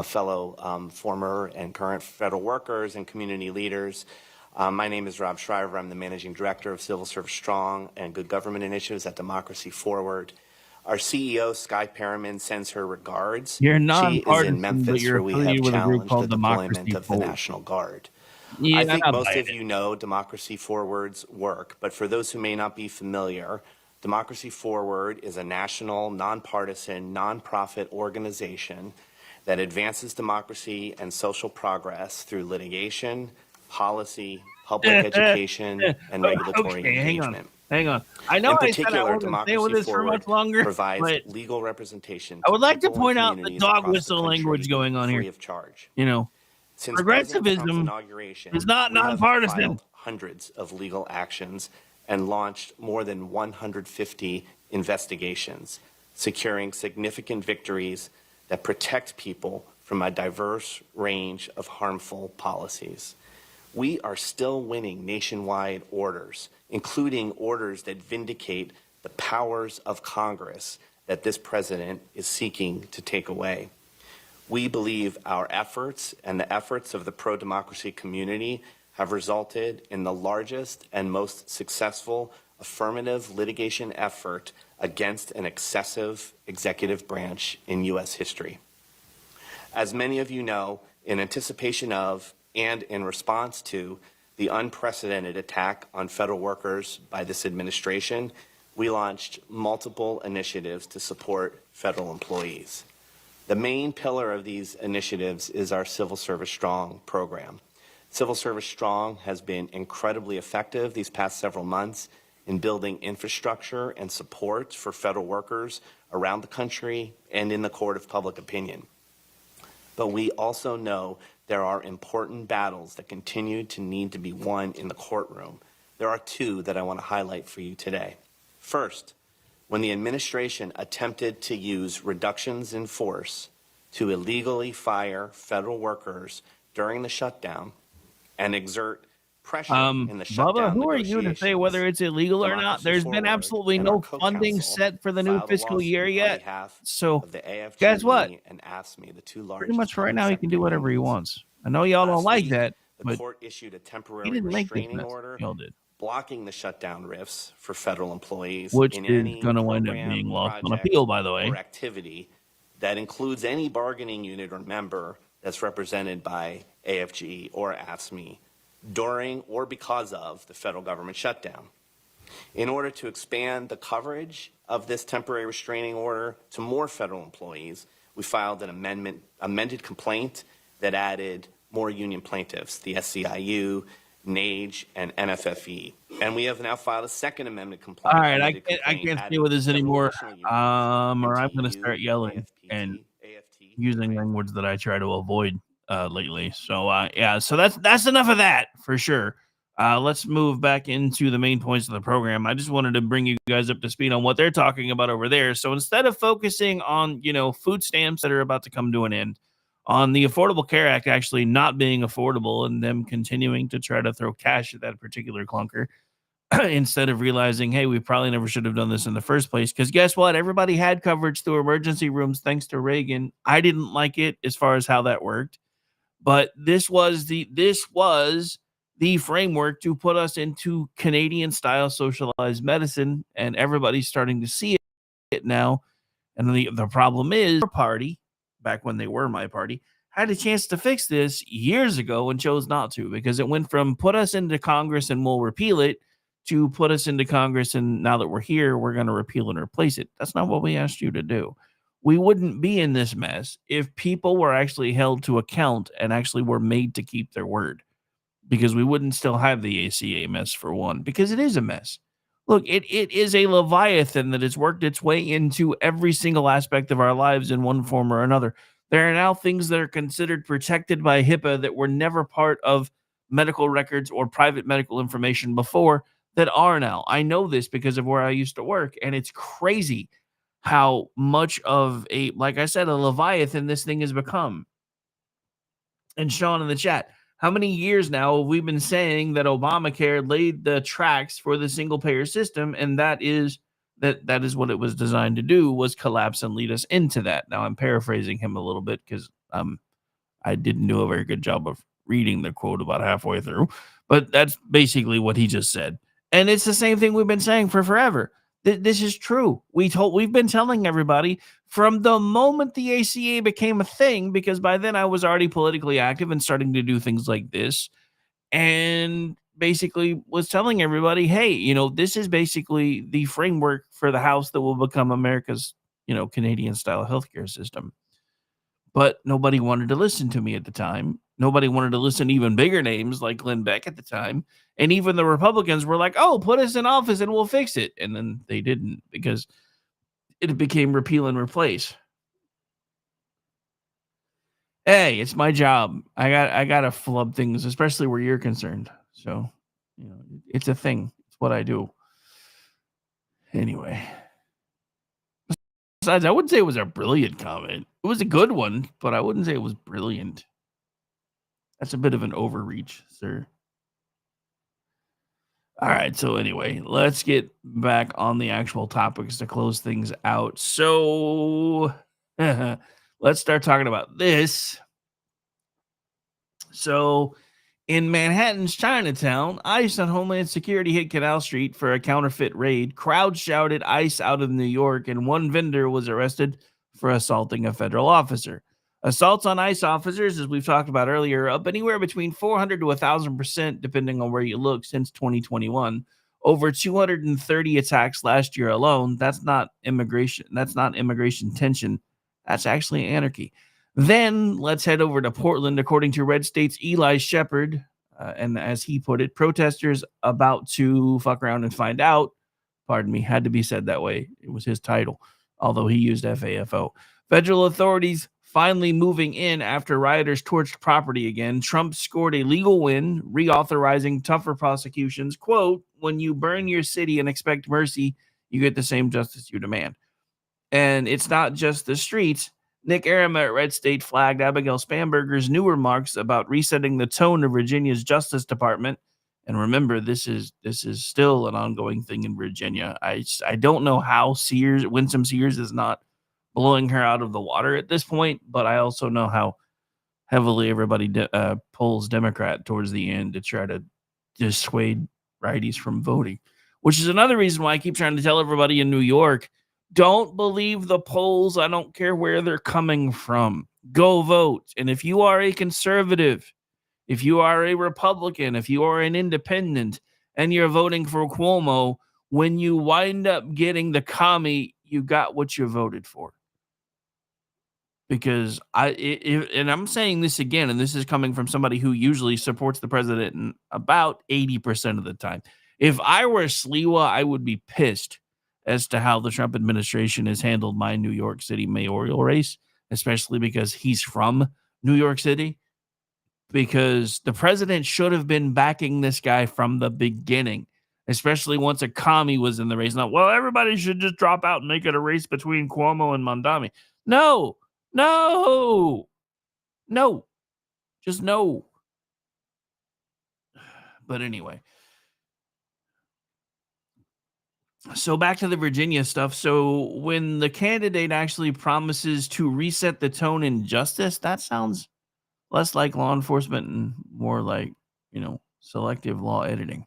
fellow former and current federal workers and community leaders. My name is Rob Shriver. I'm the Managing Director of Civil Service Strong and Good Government Initiatives at Democracy Forward. Our CEO, Sky Perriman, sends her regards.
You're
She is in
nonpartisan, but
Memphis,
you're
where we have
affiliated with a group
challenged the
called
deployment
Democracy
of the
Forward.
National Guard.
Yeah,
I think
I'm
most
buying
of you know Democracy Forward's work, but for those who may not be familiar, Democracy Forward is a national, nonpartisan, nonprofit organization that advances democracy and social progress through litigation, policy, public education, and regulatory
Okay,
engagement.
hang on. I know
In
I said I
particular,
wasn't staying with
Democracy
this for much
Forward
longer,
provides
but
legal representation
I would like to
people and
point out the
communities
dog
across the
whistle
country
language going on
free
here.
of charge.
You know,
Since President Trump's
progressivism
inauguration,
is not
we have
nonpartisan.
filed hundreds of legal actions and launched more than 150 investigations, securing significant victories that protect people from a diverse range of harmful policies. We are still winning nationwide orders, including orders that vindicate the powers of Congress that this president is seeking to take away. We believe our efforts and the efforts of the pro-democracy community have resulted in the largest and most successful affirmative litigation effort against an excessive executive branch in U.S. history. As many of you know, in anticipation of and in response to the unprecedented attack on federal workers by this administration, we launched multiple initiatives to support federal employees. The main pillar of these initiatives is our Civil Service Strong program. Civil Service Strong has been incredibly effective these past several months in building infrastructure and support for federal workers around the country and in the court of public opinion. But we also know there are important battles that continue to need to be won in the courtroom. There are two that I want to highlight for you today. First, when the administration attempted to use reductions in force to illegally fire federal workers during the shutdown and exert pressure in the shutdown
Bubba, who are you to say whether it's illegal or not? There's been absolutely no funding set for the new fiscal year yet. So, guess what?
And AFSCME, the two
Pretty much for right now, he can do whatever he wants. I know y'all don't like that,
the
but
court issued a
he
temporary
didn't make this
restraining
mess.
order
Y'all did.
blocking the shutdown rifts for federal employees
Which
in
is
any
going to wind up
program,
being lost on
project,
appeal, by the way.
or activity that includes any bargaining unit or member that's represented by AFG, or AFSCME during or because of the federal government shutdown. In order to expand the coverage of this temporary restraining order to more federal employees, we filed an amended complaint that added more union plaintiffs, the SEIU, NAGE, and NFFE. And we have now filed a second amendment complaint.
All right, I can't stay with this anymore. Or I'm going to start yelling and using language that I try to avoid lately. So yeah, so that's enough of that for sure. Let's move back into the main points of the program. I just wanted to bring you guys up to speed on what they're talking about over there. So instead of focusing on, food stamps that are about to come to an end, on the Affordable Care Act actually not being affordable and them continuing to try to throw cash at that particular clunker, instead of realizing, hey, we probably never should have done this in the first place. Because guess what? Everybody had coverage through emergency rooms thanks to Reagan. I didn't like it as far as how that worked, but this was the framework to put us into Canadian style socialized medicine, and everybody's starting to see it now. And the problem is, our party, back when they were my party, had a chance to fix this years ago and chose not to, because it went from put us into Congress and we'll repeal it to put us into Congress, and now that we're here, we're going to repeal and replace it. That's not what we asked you to do. We wouldn't be in this mess if people were actually held to account and actually were made to keep their word, because we wouldn't still have the ACA mess, for one, because it is a mess. Look, it is a Leviathan that has worked its way into every single aspect of our lives in one form or another. There are now things that are considered protected by HIPAA that were never part of medical records or private medical information before that are now. I know this because of where I used to work, and it's crazy how much of a, like I said, a Leviathan this thing has become. And Sean in the chat, how many years now have we been saying that Obamacare laid the tracks for the single payer system, and that is what it was designed to do, was collapse and lead us into that. Now I'm paraphrasing him a little bit because I didn't do a very good job of reading the quote about halfway through, but that's basically what he just said. And it's the same thing we've been saying for forever. This is true. We've been telling everybody from the moment the ACA became a thing, because by then I was already politically active and starting to do things like this, and basically was telling everybody, hey, this is basically the framework for the house that will become America's, Canadian style healthcare system. But nobody wanted to listen to me at the time. Nobody wanted to listen to even bigger names like Glenn Beck at the time. And even the Republicans were like, oh, put us in office and we'll fix it. And then they didn't, because it became repeal and replace. Hey, it's my job. I got to flub things, especially where you're concerned. So, it's a thing. It's what I do. Anyway. Besides, I wouldn't say it was a brilliant comment. It was a good one, but I wouldn't say it was brilliant. That's a bit of an overreach, sir. All right, so anyway, let's get back on the actual topics to close things out. So let's start talking about this. So in Manhattan's Chinatown, ICE and Homeland Security hit Canal Street for a counterfeit raid. Crowds shouted ICE out of New York, and one vendor was arrested for assaulting a federal officer. Assaults on ICE officers, as we've talked about earlier, up anywhere between 400 to 1,000%, depending on where you look, since 2021. Over 230 attacks last year alone. That's not immigration. That's not immigration tension. That's actually anarchy. Then let's head over to Portland. According to Red State's Eli Shepard, and as he put it, protesters about to fuck around and find out. Pardon me, had to be said that way. It was his title, although he used FAFO. Federal authorities finally moving in after rioters torched property again. Trump scored a legal win, reauthorizing tougher prosecutions. Quote, when you burn your city and expect mercy, you get the same justice you demand. And it's not just the streets. Nick Arama at Red State flagged Abigail Spanberger's new remarks about resetting the tone of Virginia's Justice Department. And remember, this is still an ongoing thing in Virginia. I don't know how Winsome Sears is not blowing her out of the water at this point, but I also know how heavily everybody pulls Democrat towards the end to try to dissuade righties from voting, which is another reason why I keep trying to tell everybody in New York, don't believe the polls. I don't care where they're coming from. Go vote. And if you are a conservative, If you are a Republican, if you are an independent, and you're voting for Cuomo, when you wind up getting the commie, you got what you voted for. Because and I'm saying this again, and this is coming from somebody who usually supports the president about 80% of the time. If I were Sliwa, I would be pissed as to how the Trump administration has handled my New York City mayoral race, especially because he's from New York City. Because the president should have been backing this guy from the beginning, especially once a commie was in the race. Not, well, everybody should just drop out and make it a race between Cuomo and Mondami. No, just no. But anyway, so back to the Virginia stuff. So when the candidate actually promises to reset the tone in justice, that sounds less like law enforcement and more like, selective law editing.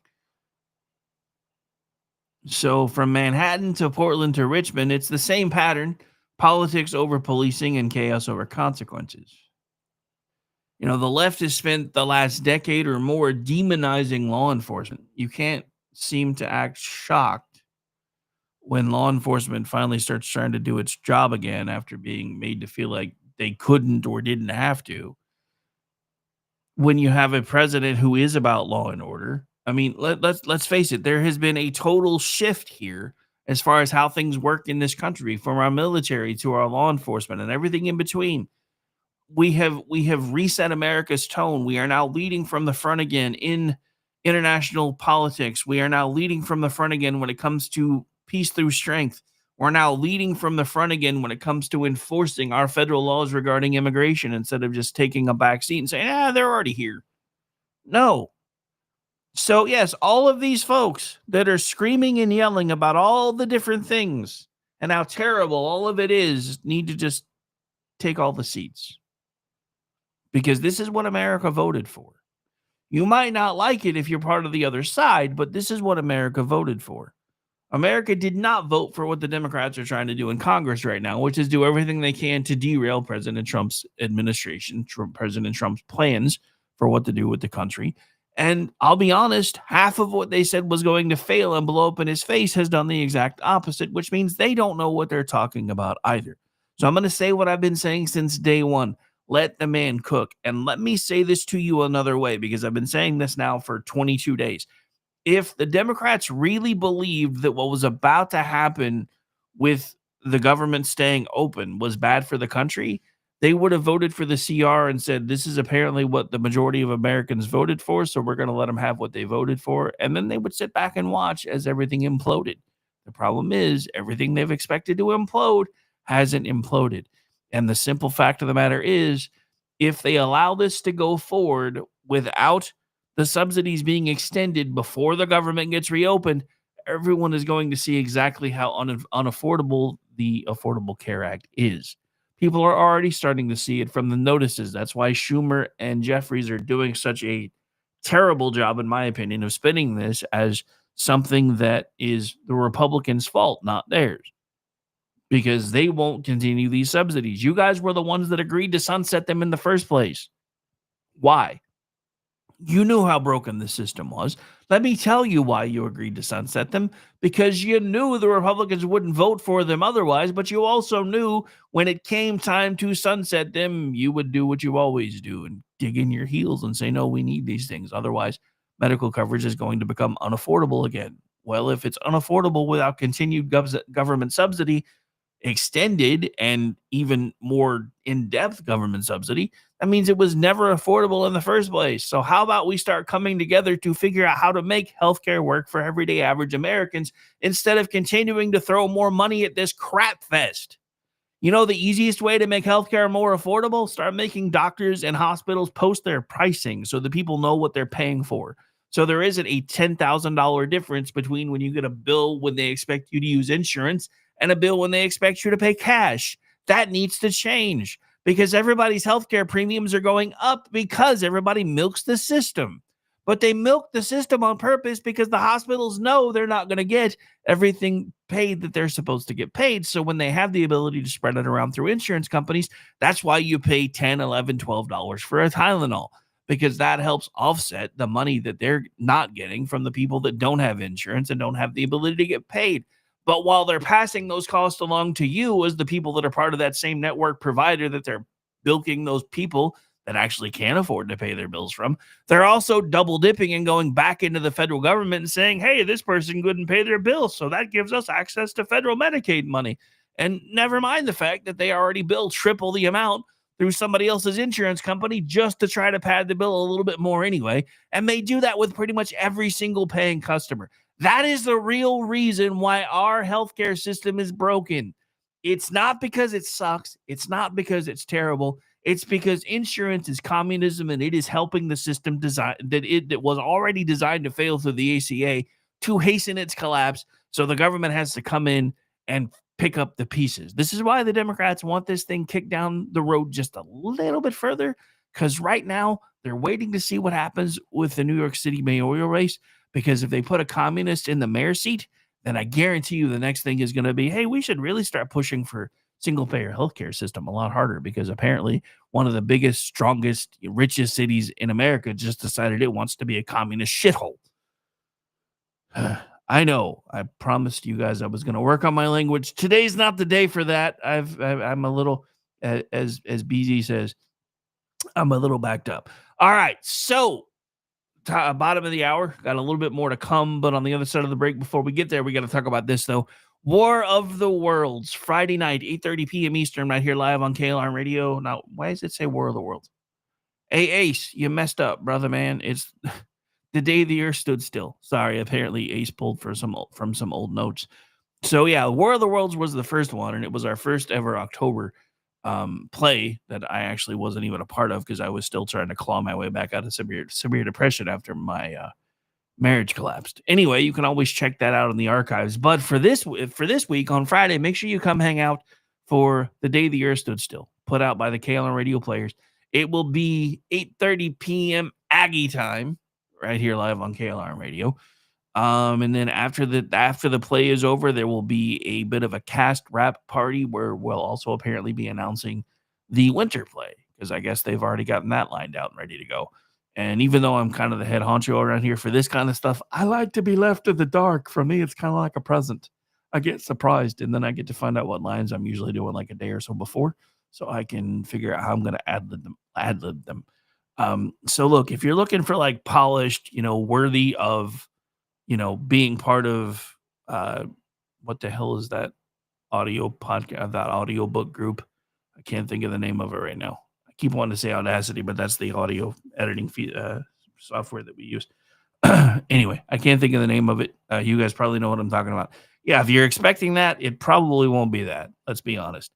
So from Manhattan to Portland to Richmond, it's the same pattern: politics over policing and chaos over consequences. The left has spent the last decade or more demonizing law enforcement. You can't seem to act shocked when law enforcement finally starts trying to do its job again after being made to feel like they couldn't or didn't have to. When you have a president who is about law and order, I mean, let's face it, there has been a total shift here as far as how things work in this country, from our military to our law enforcement and everything in between. We have reset America's tone. We are now leading from the front again in international politics. We are now leading from the front again when it comes to peace through strength. We're now leading from the front again when it comes to enforcing our federal laws regarding immigration, instead of just taking a back seat and saying, they're already here. No. So yes, all of these folks that are screaming and yelling about all the different things and how terrible all of it is need to just take all the seats. Because this is what America voted for. You might not like it if you're part of the other side, but this is what America voted for. America did not vote for what the Democrats are trying to do in Congress right now, which is do everything they can to derail President Trump's administration, President Trump's plans for what to do with the country. And I'll be honest, half of what they said was going to fail and blow up in his face has done the exact opposite, which means they don't know what they're talking about either. So I'm going to say what I've been saying since day one. Let the man cook. And let me say this to you another way, because I've been saying this now for 22 days. If the Democrats really believed that what was about to happen with the government staying open was bad for the country, they would have voted for the CR and said, this is apparently what the majority of Americans voted for, so we're going to let them have what they voted for. And then they would sit back and watch as everything imploded. The problem is everything they've expected to implode hasn't imploded. And the simple fact of the matter is, if they allow this to go forward without the subsidies being extended before the government gets reopened, everyone is going to see exactly how unaffordable the Affordable Care Act is. People are already starting to see it from the notices. That's why Schumer and Jeffries are doing such a terrible job, in my opinion, of spinning this as something that is the Republicans' fault, not theirs. Because they won't continue these subsidies. You guys were the ones that agreed to sunset them in the first place. Why? You knew how broken the system was. Let me tell you why you agreed to sunset them. Because you knew the Republicans wouldn't vote for them otherwise, but you also knew when it came time to sunset them, you would do what you always do and dig in your heels and say, no, we need these things. Otherwise, medical coverage is going to become unaffordable again. Well, if it's unaffordable without continued government subsidy, extended and even more in-depth government subsidy, that means it was never affordable in the first place. So how about we start coming together to figure out how to make healthcare work for everyday average Americans instead of continuing to throw more money at this crap fest? You know, the easiest way to make healthcare more affordable? Start making doctors and hospitals post their pricing so that people know what they're paying for. So there isn't a $10,000 difference between when you get a bill when they expect you to use insurance and a bill when they expect you to pay cash. That needs to change because everybody's healthcare premiums are going up because everybody milks the system. But they milk the system on purpose because the hospitals know they're not going to get everything paid that they're supposed to get paid. So when they have the ability to spread it around through insurance companies, that's why you pay $10, $11, $12 for a Tylenol. because that helps offset the money that they're not getting from the people that don't have insurance and don't have the ability to get paid. But while they're passing those costs along to you as the people that are part of that same network provider that they're bilking those people that actually can't afford to pay their bills from, they're also double dipping and going back into the federal government and saying, hey, this person couldn't pay their bills, so that gives us access to federal Medicaid money. And never mind the fact that they already bill triple the amount through somebody else's insurance company just to try to pad the bill a little bit more anyway. And they do that with pretty much every single paying customer. That is the real reason why our healthcare system is broken. It's not because it sucks. It's not because it's terrible. It's because insurance is communism and it is helping the system design that was already designed to fail through the ACA to hasten its collapse. So the government has to come in and pick up the pieces. This is why the Democrats want this thing kicked down the road just a little bit further, because right now they're waiting to see what happens with the New York City mayoral race, because if they put a communist in the mayor seat, then I guarantee you the next thing is going to be, hey, we should really start pushing for single-payer healthcare system a lot harder, because apparently one of the biggest, strongest, richest cities in America just decided it wants to be a communist shithole. I know. I promised you guys I was going to work on my language. Today's not the day for that. I'm a little, as BZ says, I'm a little backed up. All right, so bottom of the hour, got a little bit more to come, but on the other side of the break, before we get there, we got to talk about this though. War of the Worlds, Friday night, 8:30 p.m. Eastern, right here live on KLR Radio. Now, why does it say War of the Worlds? Hey, Ace, you messed up, brother, man. It's the day the earth stood still. Sorry, apparently Ace pulled from some old notes. So yeah, War of the Worlds was the first one, and it was our first ever October play that I actually wasn't even a part of because I was still trying to claw my way back out of severe depression after my marriage collapsed. Anyway, you can always check that out in the archives. But for this week on Friday, make sure you come hang out for the day the earth stood still, put out by the KLR Radio Players. It will be 8:30 p.m. Aggie time, right here live on KLR Radio. And then after the play is over, there will be a bit of a cast wrap party where we'll also apparently be announcing the winter play, because I guess they've already gotten that lined out and ready to go. And even though I'm kind of the head honcho around here for this kind of stuff, I like to be left in the dark. For me, it's kind of like a present. I get surprised, and then I get to find out what lines I'm usually doing like a day or so before, so I can figure out how I'm going to ad-lib them. So look, if you're looking for like polished, worthy of, being part of what the hell is that audio podcast, that audio book group? I can't think of the name of it right now. I keep wanting to say Audacity, but that's the audio editing software that we use. Anyway, I can't think of the name of it. You guys probably know what I'm talking about. Yeah, if you're expecting that, it probably won't be that. Let's be honest.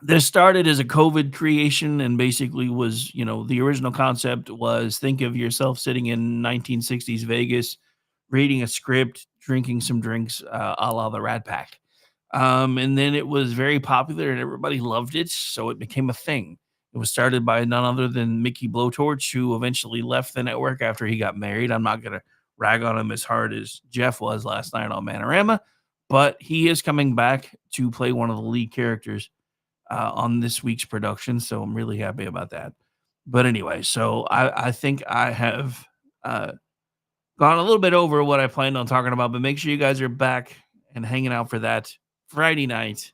This started as a COVID creation and basically was, the original concept was think of yourself sitting in 1960s Vegas, reading a script, drinking some drinks, a la the Rat Pack. And then it was very popular and everybody loved it, so it became a thing. It was started by none other than Mickey Blowtorch, who eventually left the network after he got married. I'm not going to rag on him as hard as Jeff was last night on Manorama, but he is coming back to play one of the lead characters on this week's production, so I'm really happy about that. But anyway, so I think I have gone a little bit over what I planned on talking about, but make sure you guys are back and hanging out for that Friday night.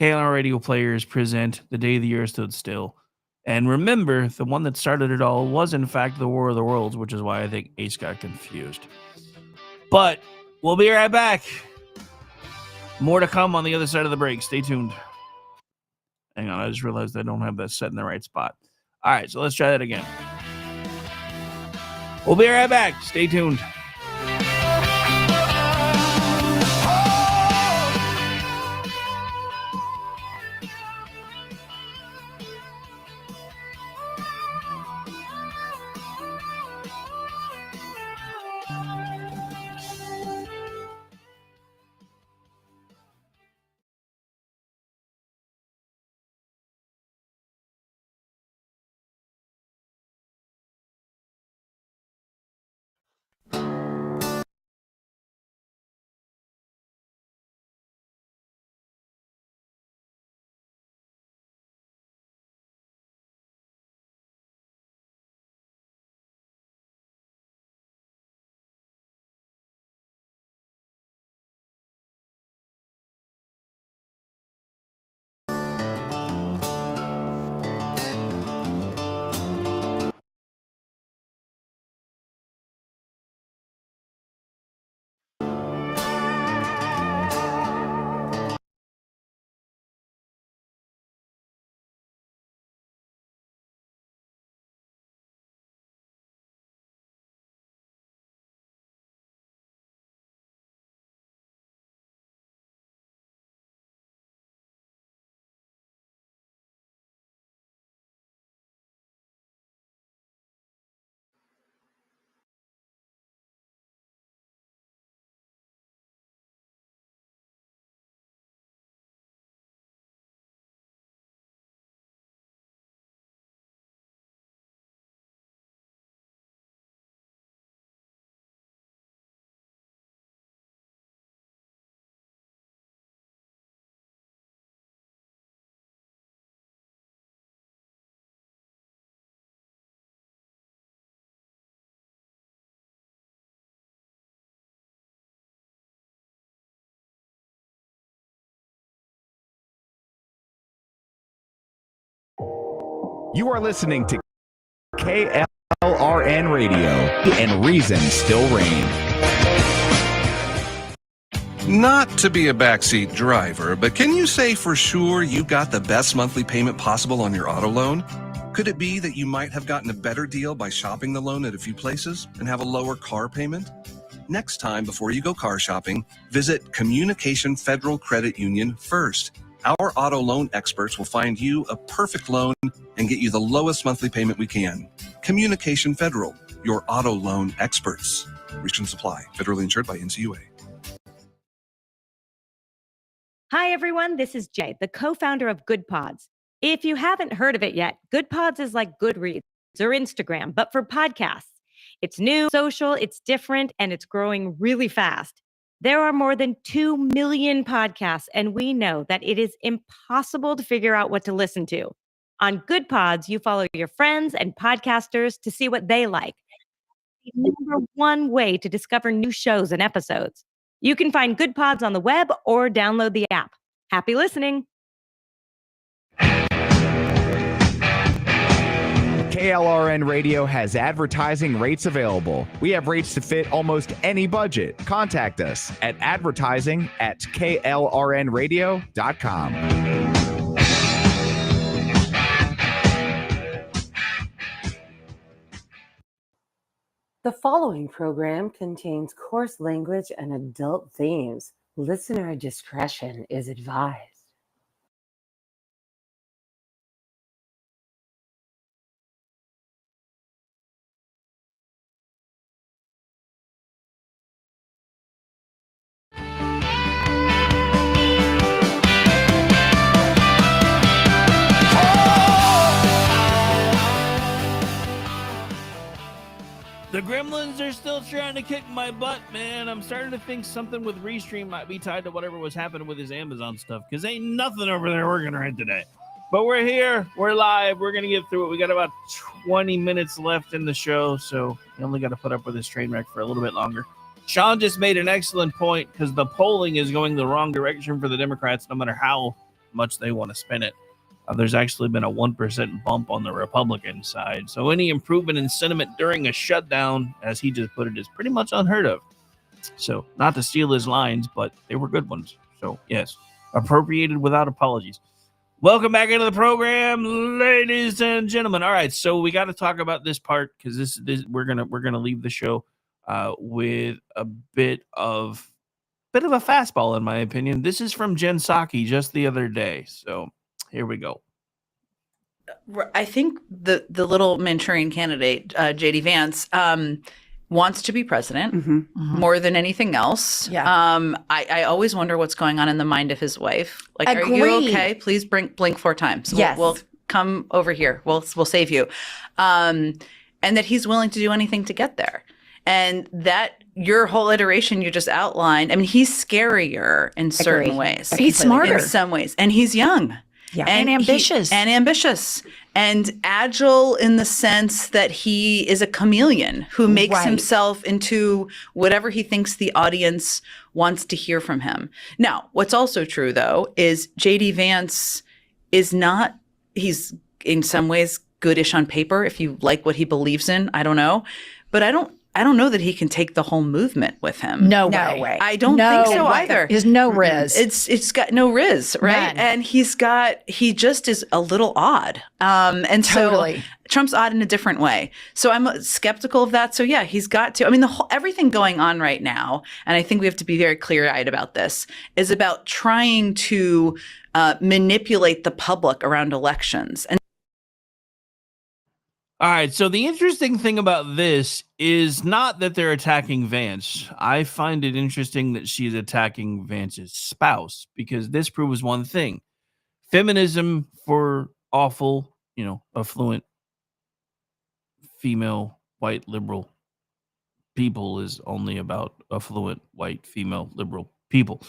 KLR Radio Players present The Day the Earth Stood Still. And remember, the one that started it all was, in fact, the War of the Worlds, which is why I think Ace got confused. But we'll be right back. More to come on the other side of the break. Stay tuned. Hang on, I just realized I don't have that set in the right spot. All right, so let's try that again. We'll be right back. Stay tuned.
You are listening to KLRN Radio, and reason still reign.
Not to be a backseat driver, but can you say for sure you got the best monthly payment possible on your auto loan? Could it be that you might have gotten a better deal by shopping the loan at a few places and have a lower car payment? Next time, before you go car shopping, visit Communication Federal Credit Union first. Our auto loan experts will find you a perfect loan and get you the lowest monthly payment we can. Communication Federal, your auto loan experts. Restrictions apply. Federally insured by NCUA.
Hi, everyone. This is Jay, the co-founder of Good Pods. If you haven't heard of it yet, Good Pods is like Goodreads or Instagram, but for podcasts. It's new, social, it's different, and it's growing really fast. There are more than 2 million podcasts, and we know that it is impossible to figure out what to listen to. On Good Pods, you follow your friends and podcasters to see what they like. The number one way to discover new shows and episodes. You can find Good Pods on the web or download the app. Happy listening.
KLRN Radio has advertising rates available. We have rates to fit almost any budget. Contact us at advertising@klrnradio.com.
The following program contains coarse language and adult themes. Listener discretion is advised.
The Gremlins are still trying to kick my butt, man. I'm starting to think something with Restream might be tied to whatever was happening with his Amazon stuff, because ain't nothing over there working right today. But we're here. We're live. We're going to get through it. We got about 20 minutes left in the show, so you only got to put up with this train wreck for a little bit longer. Sean just made an excellent point, because the polling is going the wrong direction for the Democrats, no matter how much they want to spin it. There's actually been a 1% bump on the Republican side. So any improvement in sentiment during a shutdown, as he just put it, is pretty much unheard of. So not to steal his lines, but they were good ones. So yes, appropriated without apologies. Welcome back into the program, ladies and gentlemen. All right, so we got to talk about this part, because this we're gonna leave the show with a bit of a fastball, in my opinion. This is from Jen Psaki just the other day. So here we go.
I think the little Manchurian candidate, J.D. Vance, wants to be president more than anything else. Yeah. I always wonder what's going on in the mind of his wife. Like, are you okay? Please blink 4 times.
Yes.
We'll come over here. We'll save you. And that he's willing to do anything to get there. And that your whole iteration you just outlined, I mean, he's scarier in certain ways.
He's smarter.
In some ways. And he's young.
Yeah, and ambitious.
And agile in the sense that he is a chameleon who makes himself into whatever he thinks the audience wants to hear from him. Now, what's also true, though, is J.D. Vance is not, he's in some ways goodish on paper if you like what he believes in. I don't know. But I don't know that he can take the whole movement with him.
No way.
I don't think so either.
There's no riz.
It's got no riz, right?
None.
And he just is a little odd. And so Trump's odd in a different way. So I'm skeptical of that. So yeah, he's got to. I mean, everything going on right now, and I think we have to be very clear-eyed about this, is about trying to manipulate the public around elections. And
all right, so the interesting thing about this is not that they're attacking Vance. I find it interesting that she's attacking Vance's spouse, because this proves one thing. Feminism for awful, affluent, female, white, liberal people is only about affluent, white, female, liberal people,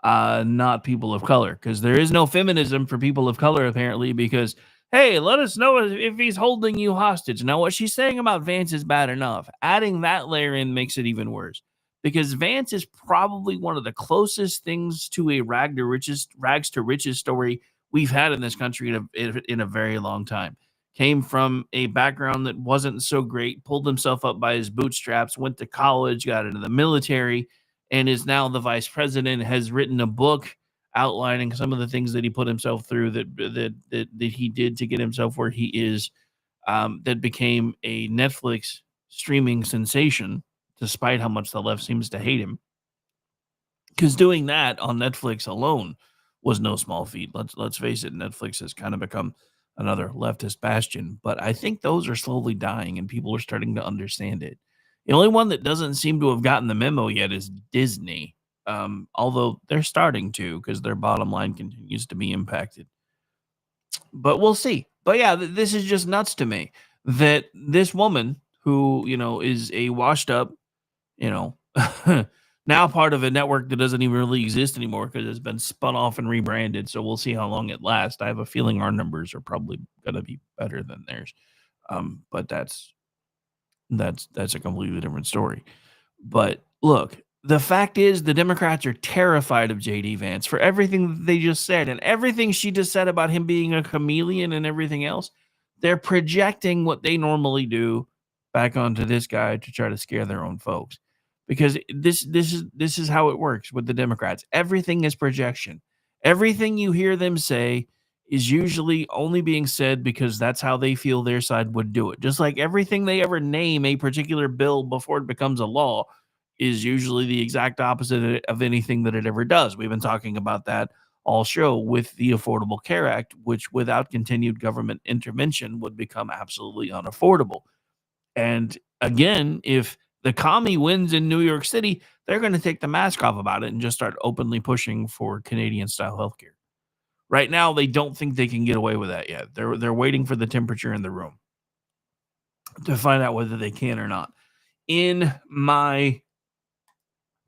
not people of color, because there is no feminism for people of color, apparently, because hey, let us know if he's holding you hostage. Now, what she's saying about Vance is bad enough. Adding that layer in makes it even worse, because Vance is probably one of the closest things to a rags to riches story we've had in this country in a very long time. came from a background that wasn't so great, pulled himself up by his bootstraps, went to college, got into the military, and is now the vice president, has written a book outlining some of the things that he put himself through, that he did to get himself where he is, that became a Netflix streaming sensation, despite how much the left seems to hate him. Because doing that on Netflix alone was no small feat. Let's face it, Netflix has kind of become another leftist bastion, but I think those are slowly dying and people are starting to understand it. The only one that doesn't seem to have gotten the memo yet is Disney, although they're starting to, because their bottom line continues to be impacted. But we'll see. But yeah, this is just nuts to me that this woman who, is a washed up, now part of a network that doesn't even really exist anymore because it's been spun off and rebranded. So we'll see how long it lasts. I have a feeling our numbers are probably going to be better than theirs. But that's a completely different story. But look, the fact is the Democrats are terrified of J.D. Vance for everything that they just said and everything she just said about him being a chameleon and everything else. They're projecting what they normally do back onto this guy to try to scare their own folks. Because this is how it works with the Democrats. Everything is projection. Everything you hear them say is usually only being said because that's how they feel their side would do it. Just like everything they ever name a particular bill before it becomes a law is usually the exact opposite of anything that it ever does. We've been talking about that all show with the Affordable Care Act, which without continued government intervention would become absolutely unaffordable. And again, if the commie wins in New York City, they're going to take the mask off about it and just start openly pushing for Canadian-style healthcare. Right now, they don't think they can get away with that yet. They're waiting for the temperature in the room to find out whether they can or not. In my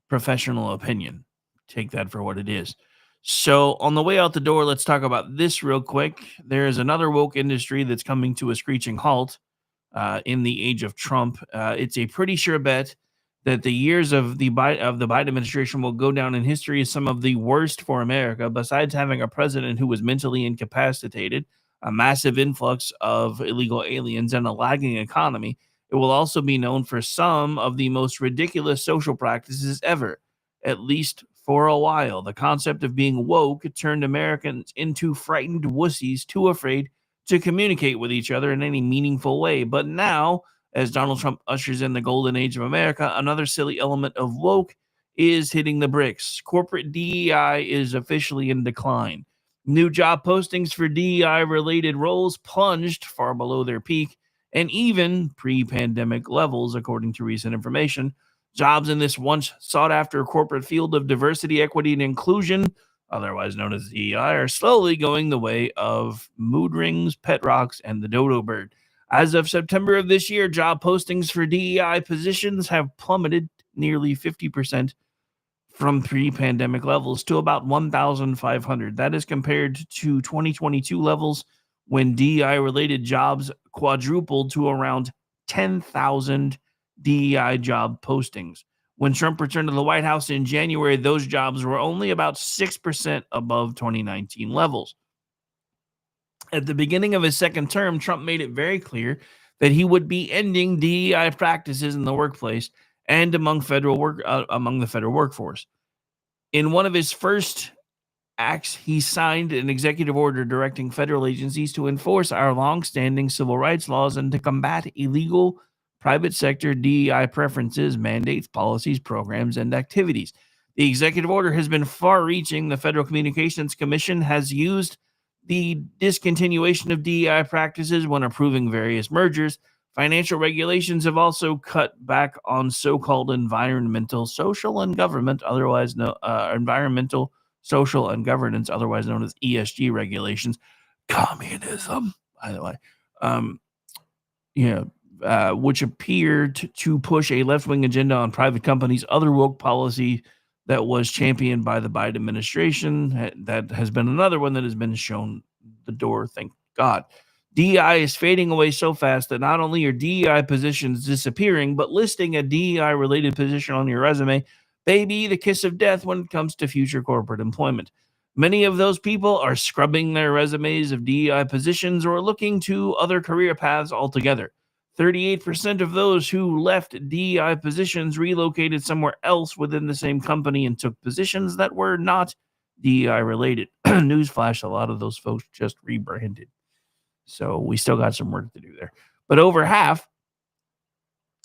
professional opinion, take that for what it is. So on the way out the door, let's talk about this real quick. There is another woke industry that's coming to a screeching halt. In the age of Trump, it's a pretty sure bet that the years of the Biden administration will go down in history as some of the worst for America. Besides having a president who was mentally incapacitated, a massive influx of illegal aliens, and a lagging economy, it will also be known for some of the most ridiculous social practices ever, at least for a while. The concept of being woke turned Americans into frightened wussies, too afraid to communicate with each other in any meaningful way. But now, as Donald Trump ushers in the golden age of America, another silly element of woke is hitting the bricks. Corporate DEI is officially in decline. New job postings for DEI-related roles plunged far below their peak and even pre-pandemic levels, according to recent information. Jobs in this once sought-after corporate field of diversity, equity, and inclusion, otherwise known as DEI, are slowly going the way of mood rings, pet rocks, and the dodo bird. As of September of this year, job postings for DEI positions have plummeted nearly 50% from pre-pandemic levels to about 1,500. That is compared to 2022 levels when DEI-related jobs quadrupled to around 10,000 DEI job postings. When Trump returned to the White House in January, those jobs were only about 6% above 2019 levels. At the beginning of his second term, Trump made it very clear that he would be ending DEI practices in the workplace and among the federal workforce. In one of his first acts, he signed an executive order directing federal agencies to enforce our longstanding civil rights laws and to combat illegal private sector DEI preferences, mandates, policies, programs, and activities. The executive order has been far-reaching. The Federal Communications Commission has used the discontinuation of DEI practices when approving various mergers. Financial regulations have also cut back on so-called environmental, social, and government, environmental, social, and governance, otherwise known as ESG regulations. Communism, by the way. Which appeared to push a left-wing agenda on private companies. Other woke policy that was championed by the Biden administration, that has been another one that has been shown the door, thank God. DEI is fading away so fast that not only are DEI positions disappearing, but listing a DEI-related position on your resume may be the kiss of death when it comes to future corporate employment. Many of those people are scrubbing their resumes of DEI positions or looking to other career paths altogether. 38% of those who left DEI positions relocated somewhere else within the same company and took positions that were not DEI related. Newsflash, a lot of those folks just rebranded. So we still got some work to do there. But over half,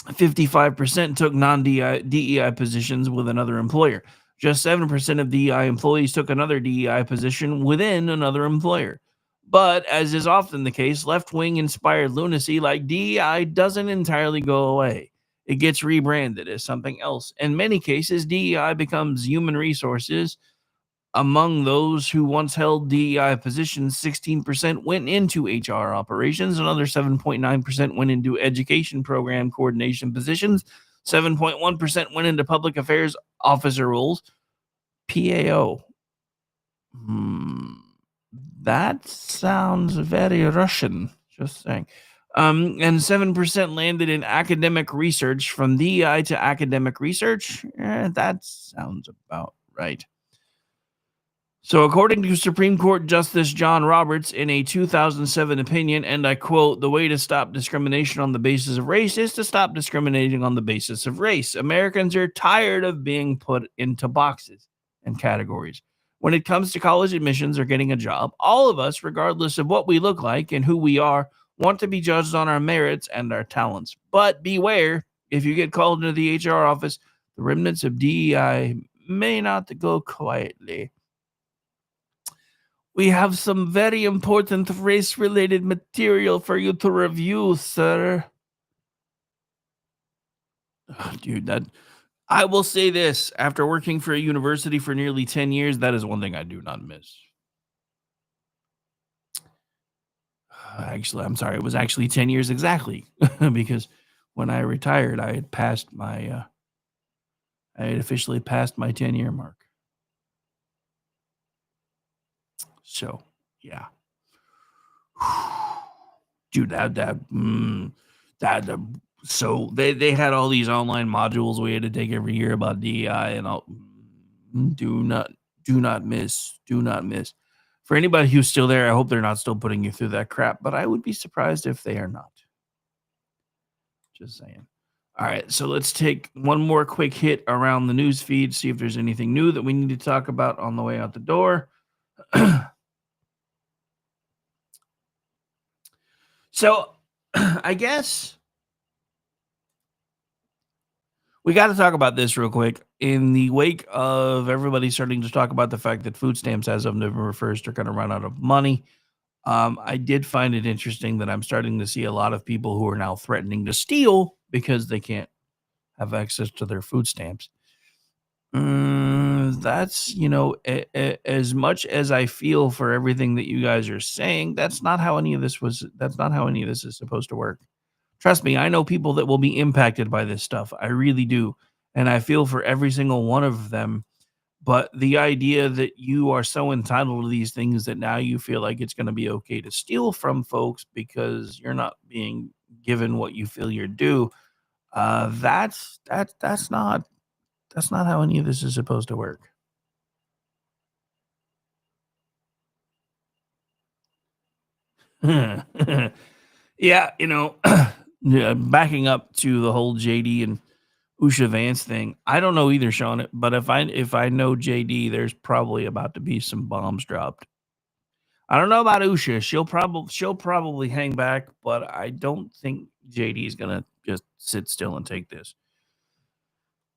55%, took non-DEI positions with another employer. Just 7% of DEI employees took another DEI position within another employer. But as is often the case, left-wing inspired lunacy like DEI doesn't entirely go away. It gets rebranded as something else. In many cases, DEI becomes human resources. Among those who once held DEI positions, 16% went into HR operations, another 7.9% went into education program coordination positions, 7.1% went into public affairs officer roles. PAO. That sounds very Russian, just saying. And 7% landed in academic research. From DEI to academic research, that sounds about right. So according to Supreme Court Justice John Roberts in a 2007 opinion, and I quote, "The way to stop discrimination on the basis of race is to stop discriminating on the basis of race. Americans are tired of being put into boxes and categories. When it comes to college admissions or getting a job, all of us, regardless of what we look like and who we are, want to be judged on our merits and our talents. But beware, if you get called into the HR office, the remnants of DEI may not go quietly. We have some very important race-related material for you to review, sir." Oh, dude, I will say this. After working for a university for nearly 10 years, that is one thing I do not miss. Actually, I'm sorry. It was actually 10 years exactly. Because when I retired, I had officially passed my 10-year mark. So, yeah. Dude, so they had all these online modules we had to take every year about DEI, and I'll do not miss. For anybody who's still there, I hope they're not still putting you through that crap, but I would be surprised if they are not. Just saying. All right, so let's take one more quick hit around the news feed, see if there's anything new that we need to talk about on the way out the door. So, I guess we got to talk about this real quick. In the wake of everybody starting to talk about the fact that food stamps as of November 1st are going to run out of money, I did find it interesting that I'm starting to see a lot of people who are now threatening to steal because they can't have access to their food stamps. That's, as much as I feel for everything that you guys are saying, that's not how any of this is supposed to work. Trust me, I know people that will be impacted by this stuff. I really do. And I feel for every single one of them. But the idea that you are so entitled to these things that now you feel like it's going to be okay to steal from folks because you're not being given what you feel you're due, that's not how any of this is supposed to work. Yeah, backing up to the whole JD and Usha Vance thing, I don't know either, Sean, but if I know JD, there's probably about to be some bombs dropped. I don't know about Usha. She'll probably hang back, but I don't think JD is gonna just sit still and take this.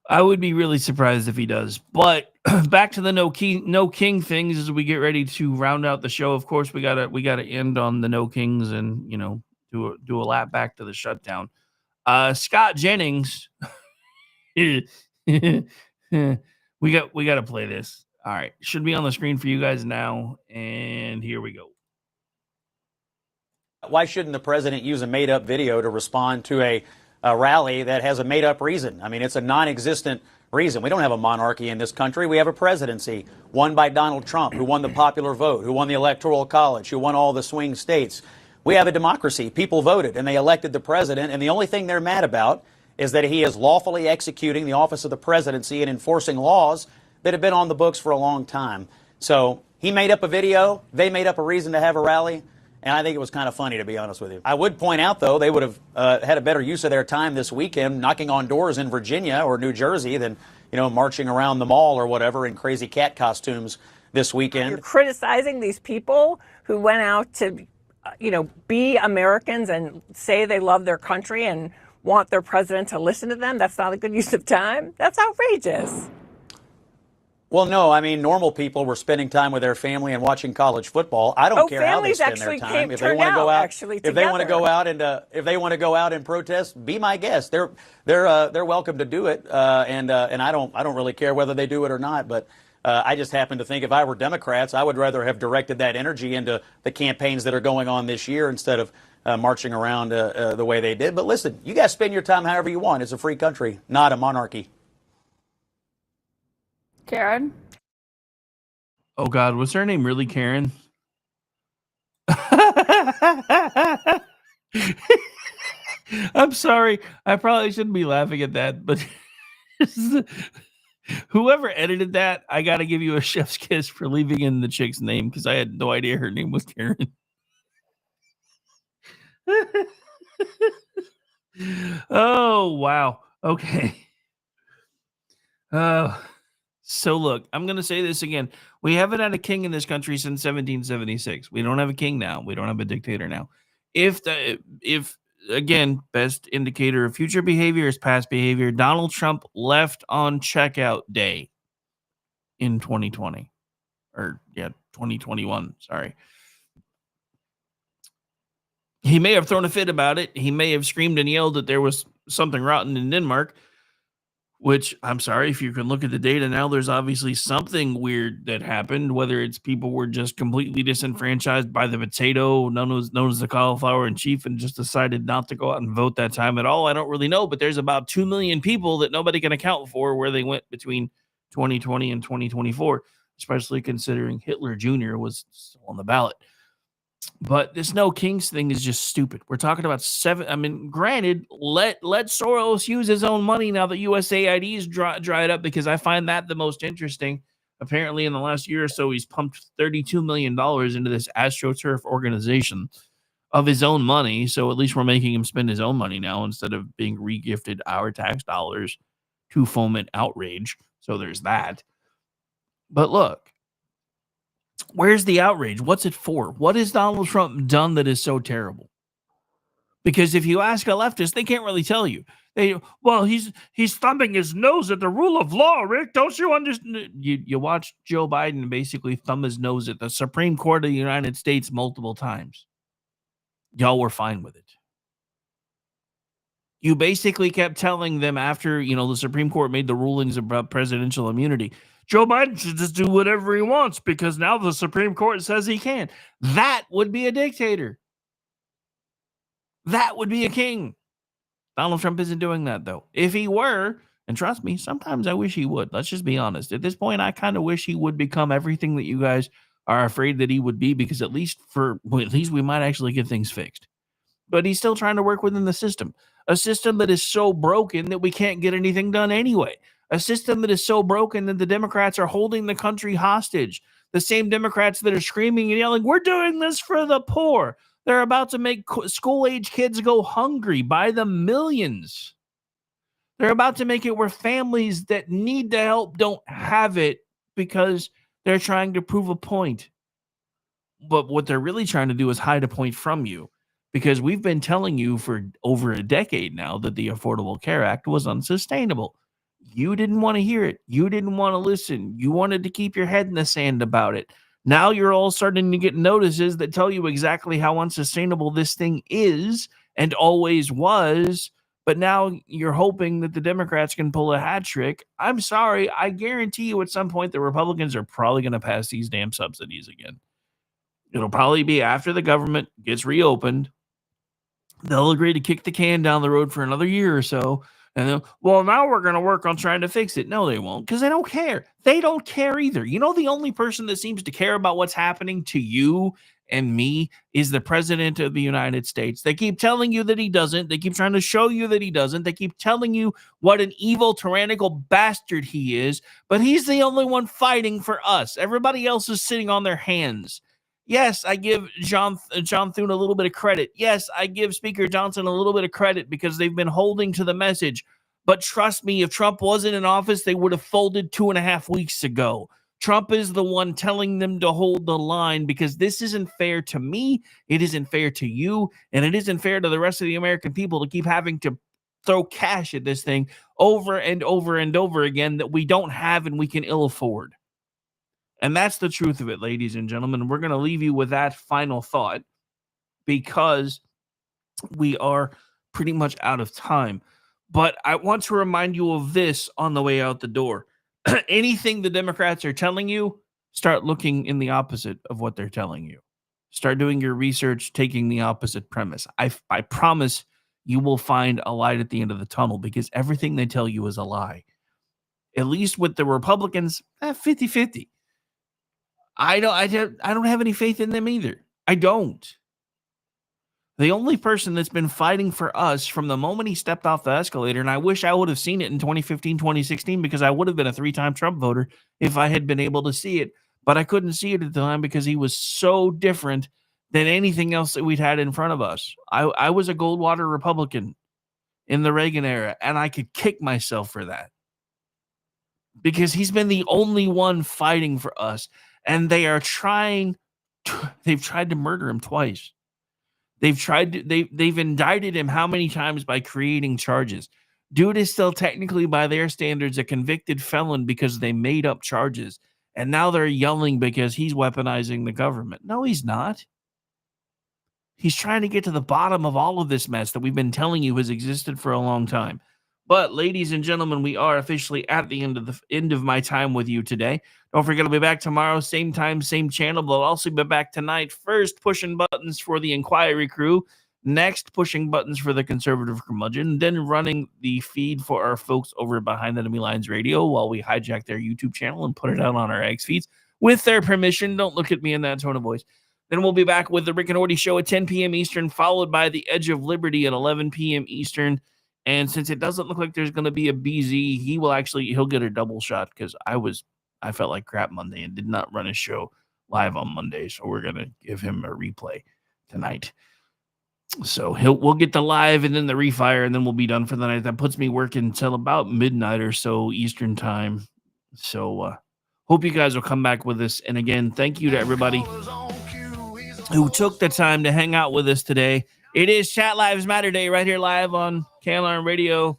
I would be really surprised if he does. But back to the no king things as we get ready to round out the show. Of course, we gotta end on the no kings and do a lap back to the shutdown. Scott Jennings. we got to play this. All right, should be on the screen for you guys now, and here we go.
Why shouldn't the president use a made-up video to respond to a rally that has a made-up reason? I mean, it's a non-existent reason. We don't have a monarchy in this country. We have a presidency won by Donald Trump, who won the popular vote, who won the Electoral College, who won all the swing states. We have a democracy. People voted, and they elected the president, and the only thing they're mad about is that he is lawfully executing the office of the presidency and enforcing laws that have been on the books for a long time. So he made up a video. They made up a reason to have a rally. And I think it was kind of funny, to be honest with you. I would point out, though, they would have had a better use of their time this weekend knocking on doors in Virginia or New Jersey than, marching around the mall or whatever in crazy cat costumes this weekend.
You're criticizing these people who went out to, be Americans and say they love their country and want their president to listen to them. That's not a good use of time. That's outrageous.
Well, no, I mean, normal people were spending time with their family and watching college football. I don't care how they spend their time. If they want to go out, if they want to go out and if they want to go out and protest, be my guest. They're welcome to do it, and I don't really care whether they do it or not. But I just happen to think if I were Democrats, I would rather have directed that energy into the campaigns that are going on this year instead of marching around the way they did. But listen, you guys spend your time however you want. It's a free country, not a monarchy.
Karen?
Oh, God. Was her name really Karen? I'm sorry. I probably shouldn't be laughing at that, but whoever edited that, I got to give you a chef's kiss for leaving in the chick's name because I had no idea her name was Karen. Oh, wow. Okay. So look, I'm going to say this again. We haven't had a king in this country since 1776. We don't have a king now. We don't have a dictator now. If again, best indicator of future behavior is past behavior, Donald Trump left on checkout day in 2020 or 2021. Sorry. He may have thrown a fit about it. He may have screamed and yelled that there was something rotten in Denmark. Which, I'm sorry, if you can look at the data now, there's obviously something weird that happened, whether it's people were just completely disenfranchised by the potato, known as the cauliflower in chief, and just decided not to go out and vote that time at all. I don't really know, but there's about 2 million people that nobody can account for where they went between 2020 and 2024, especially considering Hitler Jr. was still on the ballot. But this no kings thing is just stupid. We're talking about granted, let Soros use his own money now that USAID is dried up, because I find that the most interesting. Apparently, in the last year or so, he's pumped $32 million into this AstroTurf organization of his own money. So at least we're making him spend his own money now instead of being regifted our tax dollars to foment outrage. So there's that. But look. Where's the outrage? What's it for? What has Donald Trump done that is so terrible? Because if you ask a leftist, they can't really tell you. He's thumbing his nose at the rule of law, Rick. Don't you understand? You watch Joe Biden basically thumb his nose at the Supreme Court of the United States multiple times. Y'all were fine with it. You basically kept telling them after, the Supreme Court made the rulings about presidential immunity, Joe Biden should just do whatever he wants because now the Supreme Court says he can. That would be a dictator. That would be a king. Donald Trump isn't doing that, though. If he were, and trust me, sometimes I wish he would. Let's just be honest. At this point, I kind of wish he would become everything that you guys are afraid that he would be, because at least we might actually get things fixed. But he's still trying to work within the system. A system that is so broken that we can't get anything done anyway. A system that is so broken that the Democrats are holding the country hostage. The same Democrats that are screaming and yelling, we're doing this for the poor. They're about to make school-age kids go hungry by the millions. They're about to make it where families that need the help don't have it because they're trying to prove a point. But what they're really trying to do is hide a point from you, because we've been telling you for over a decade now that the Affordable Care Act was unsustainable. You didn't want to hear it. You didn't want to listen. You wanted to keep your head in the sand about it. Now you're all starting to get notices that tell you exactly how unsustainable this thing is and always was. But now you're hoping that the Democrats can pull a hat trick. I'm sorry. I guarantee you at some point the Republicans are probably going to pass these damn subsidies again. It'll probably be after the government gets reopened. They'll agree to kick the can down the road for another year or so. And then, now we're going to work on trying to fix it. No, they won't, because they don't care. They don't care either. The only person that seems to care about what's happening to you and me is the president of the United States. They keep telling you that he doesn't. They keep trying to show you that he doesn't. They keep telling you what an evil, tyrannical bastard he is, but he's the only one fighting for us. Everybody else is sitting on their hands. Yes, I give John Thune a little bit of credit. Yes, I give Speaker Johnson a little bit of credit because they've been holding to the message. But trust me, if Trump wasn't in office, they would have folded 2.5 weeks ago. Trump is the one telling them to hold the line because this isn't fair to me, it isn't fair to you, and it isn't fair to the rest of the American people to keep having to throw cash at this thing over and over and over again that we don't have and we can ill afford. And that's the truth of it, ladies and gentlemen. We're going to leave you with that final thought because we are pretty much out of time. But I want to remind you of this on the way out the door. Anything the Democrats are telling you, start looking in the opposite of what they're telling you. Start doing your research, taking the opposite premise. I promise you will find a light at the end of the tunnel because everything they tell you is a lie. At least with the Republicans, 50-50. I don't have any faith in them either. I don't. The only person that's been fighting for us from the moment he stepped off the escalator, and I wish I would have seen it in 2015, 2016, because I would have been a 3-time Trump voter if I had been able to see it. But I couldn't see it at the time because he was so different than anything else that we'd had in front of us. I was a Goldwater Republican in the Reagan era, and I could kick myself for that. Because he's been the only one fighting for us. And they've tried to murder him twice. They've indicted him how many times by creating charges. Dude is still technically, by their standards, a convicted felon because they made up charges. And now they're yelling because he's weaponizing the government. No, he's not. He's trying to get to the bottom of all of this mess that we've been telling you has existed for a long time. But, ladies and gentlemen, we are officially at the end of my time with you today. Don't forget, I'll be back tomorrow, same time, same channel. But I'll also be back tonight. First, pushing buttons for the Inquiry crew. Next, pushing buttons for the Conservative curmudgeon. Then running the feed for our folks over Behind Enemy Lines Radio while we hijack their YouTube channel and put it out on our X feeds with their permission. Don't look at me in that tone of voice. Then we'll be back with the Rick and Morty Show at 10 p.m. Eastern, followed by the Edge of Liberty at 11 p.m. Eastern. And since it doesn't look like there's going to be a BZ, he'll get a double shot because I felt like crap Monday and did not run his show live on Monday. So we're going to give him a replay tonight. So we'll get the live and then the refire, and then we'll be done for the night. That puts me working until about midnight or so Eastern time. So hope you guys will come back with us. And again, thank you to everybody who took the time to hang out with us today. It is Chat Lives Matter Day right here live on KLRN Radio.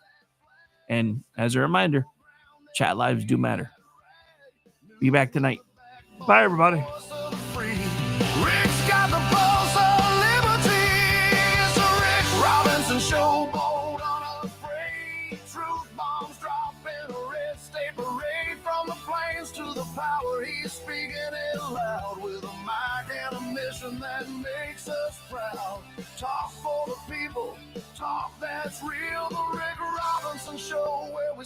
And as a reminder, chat lives do matter. Be back tonight. Bye, everybody.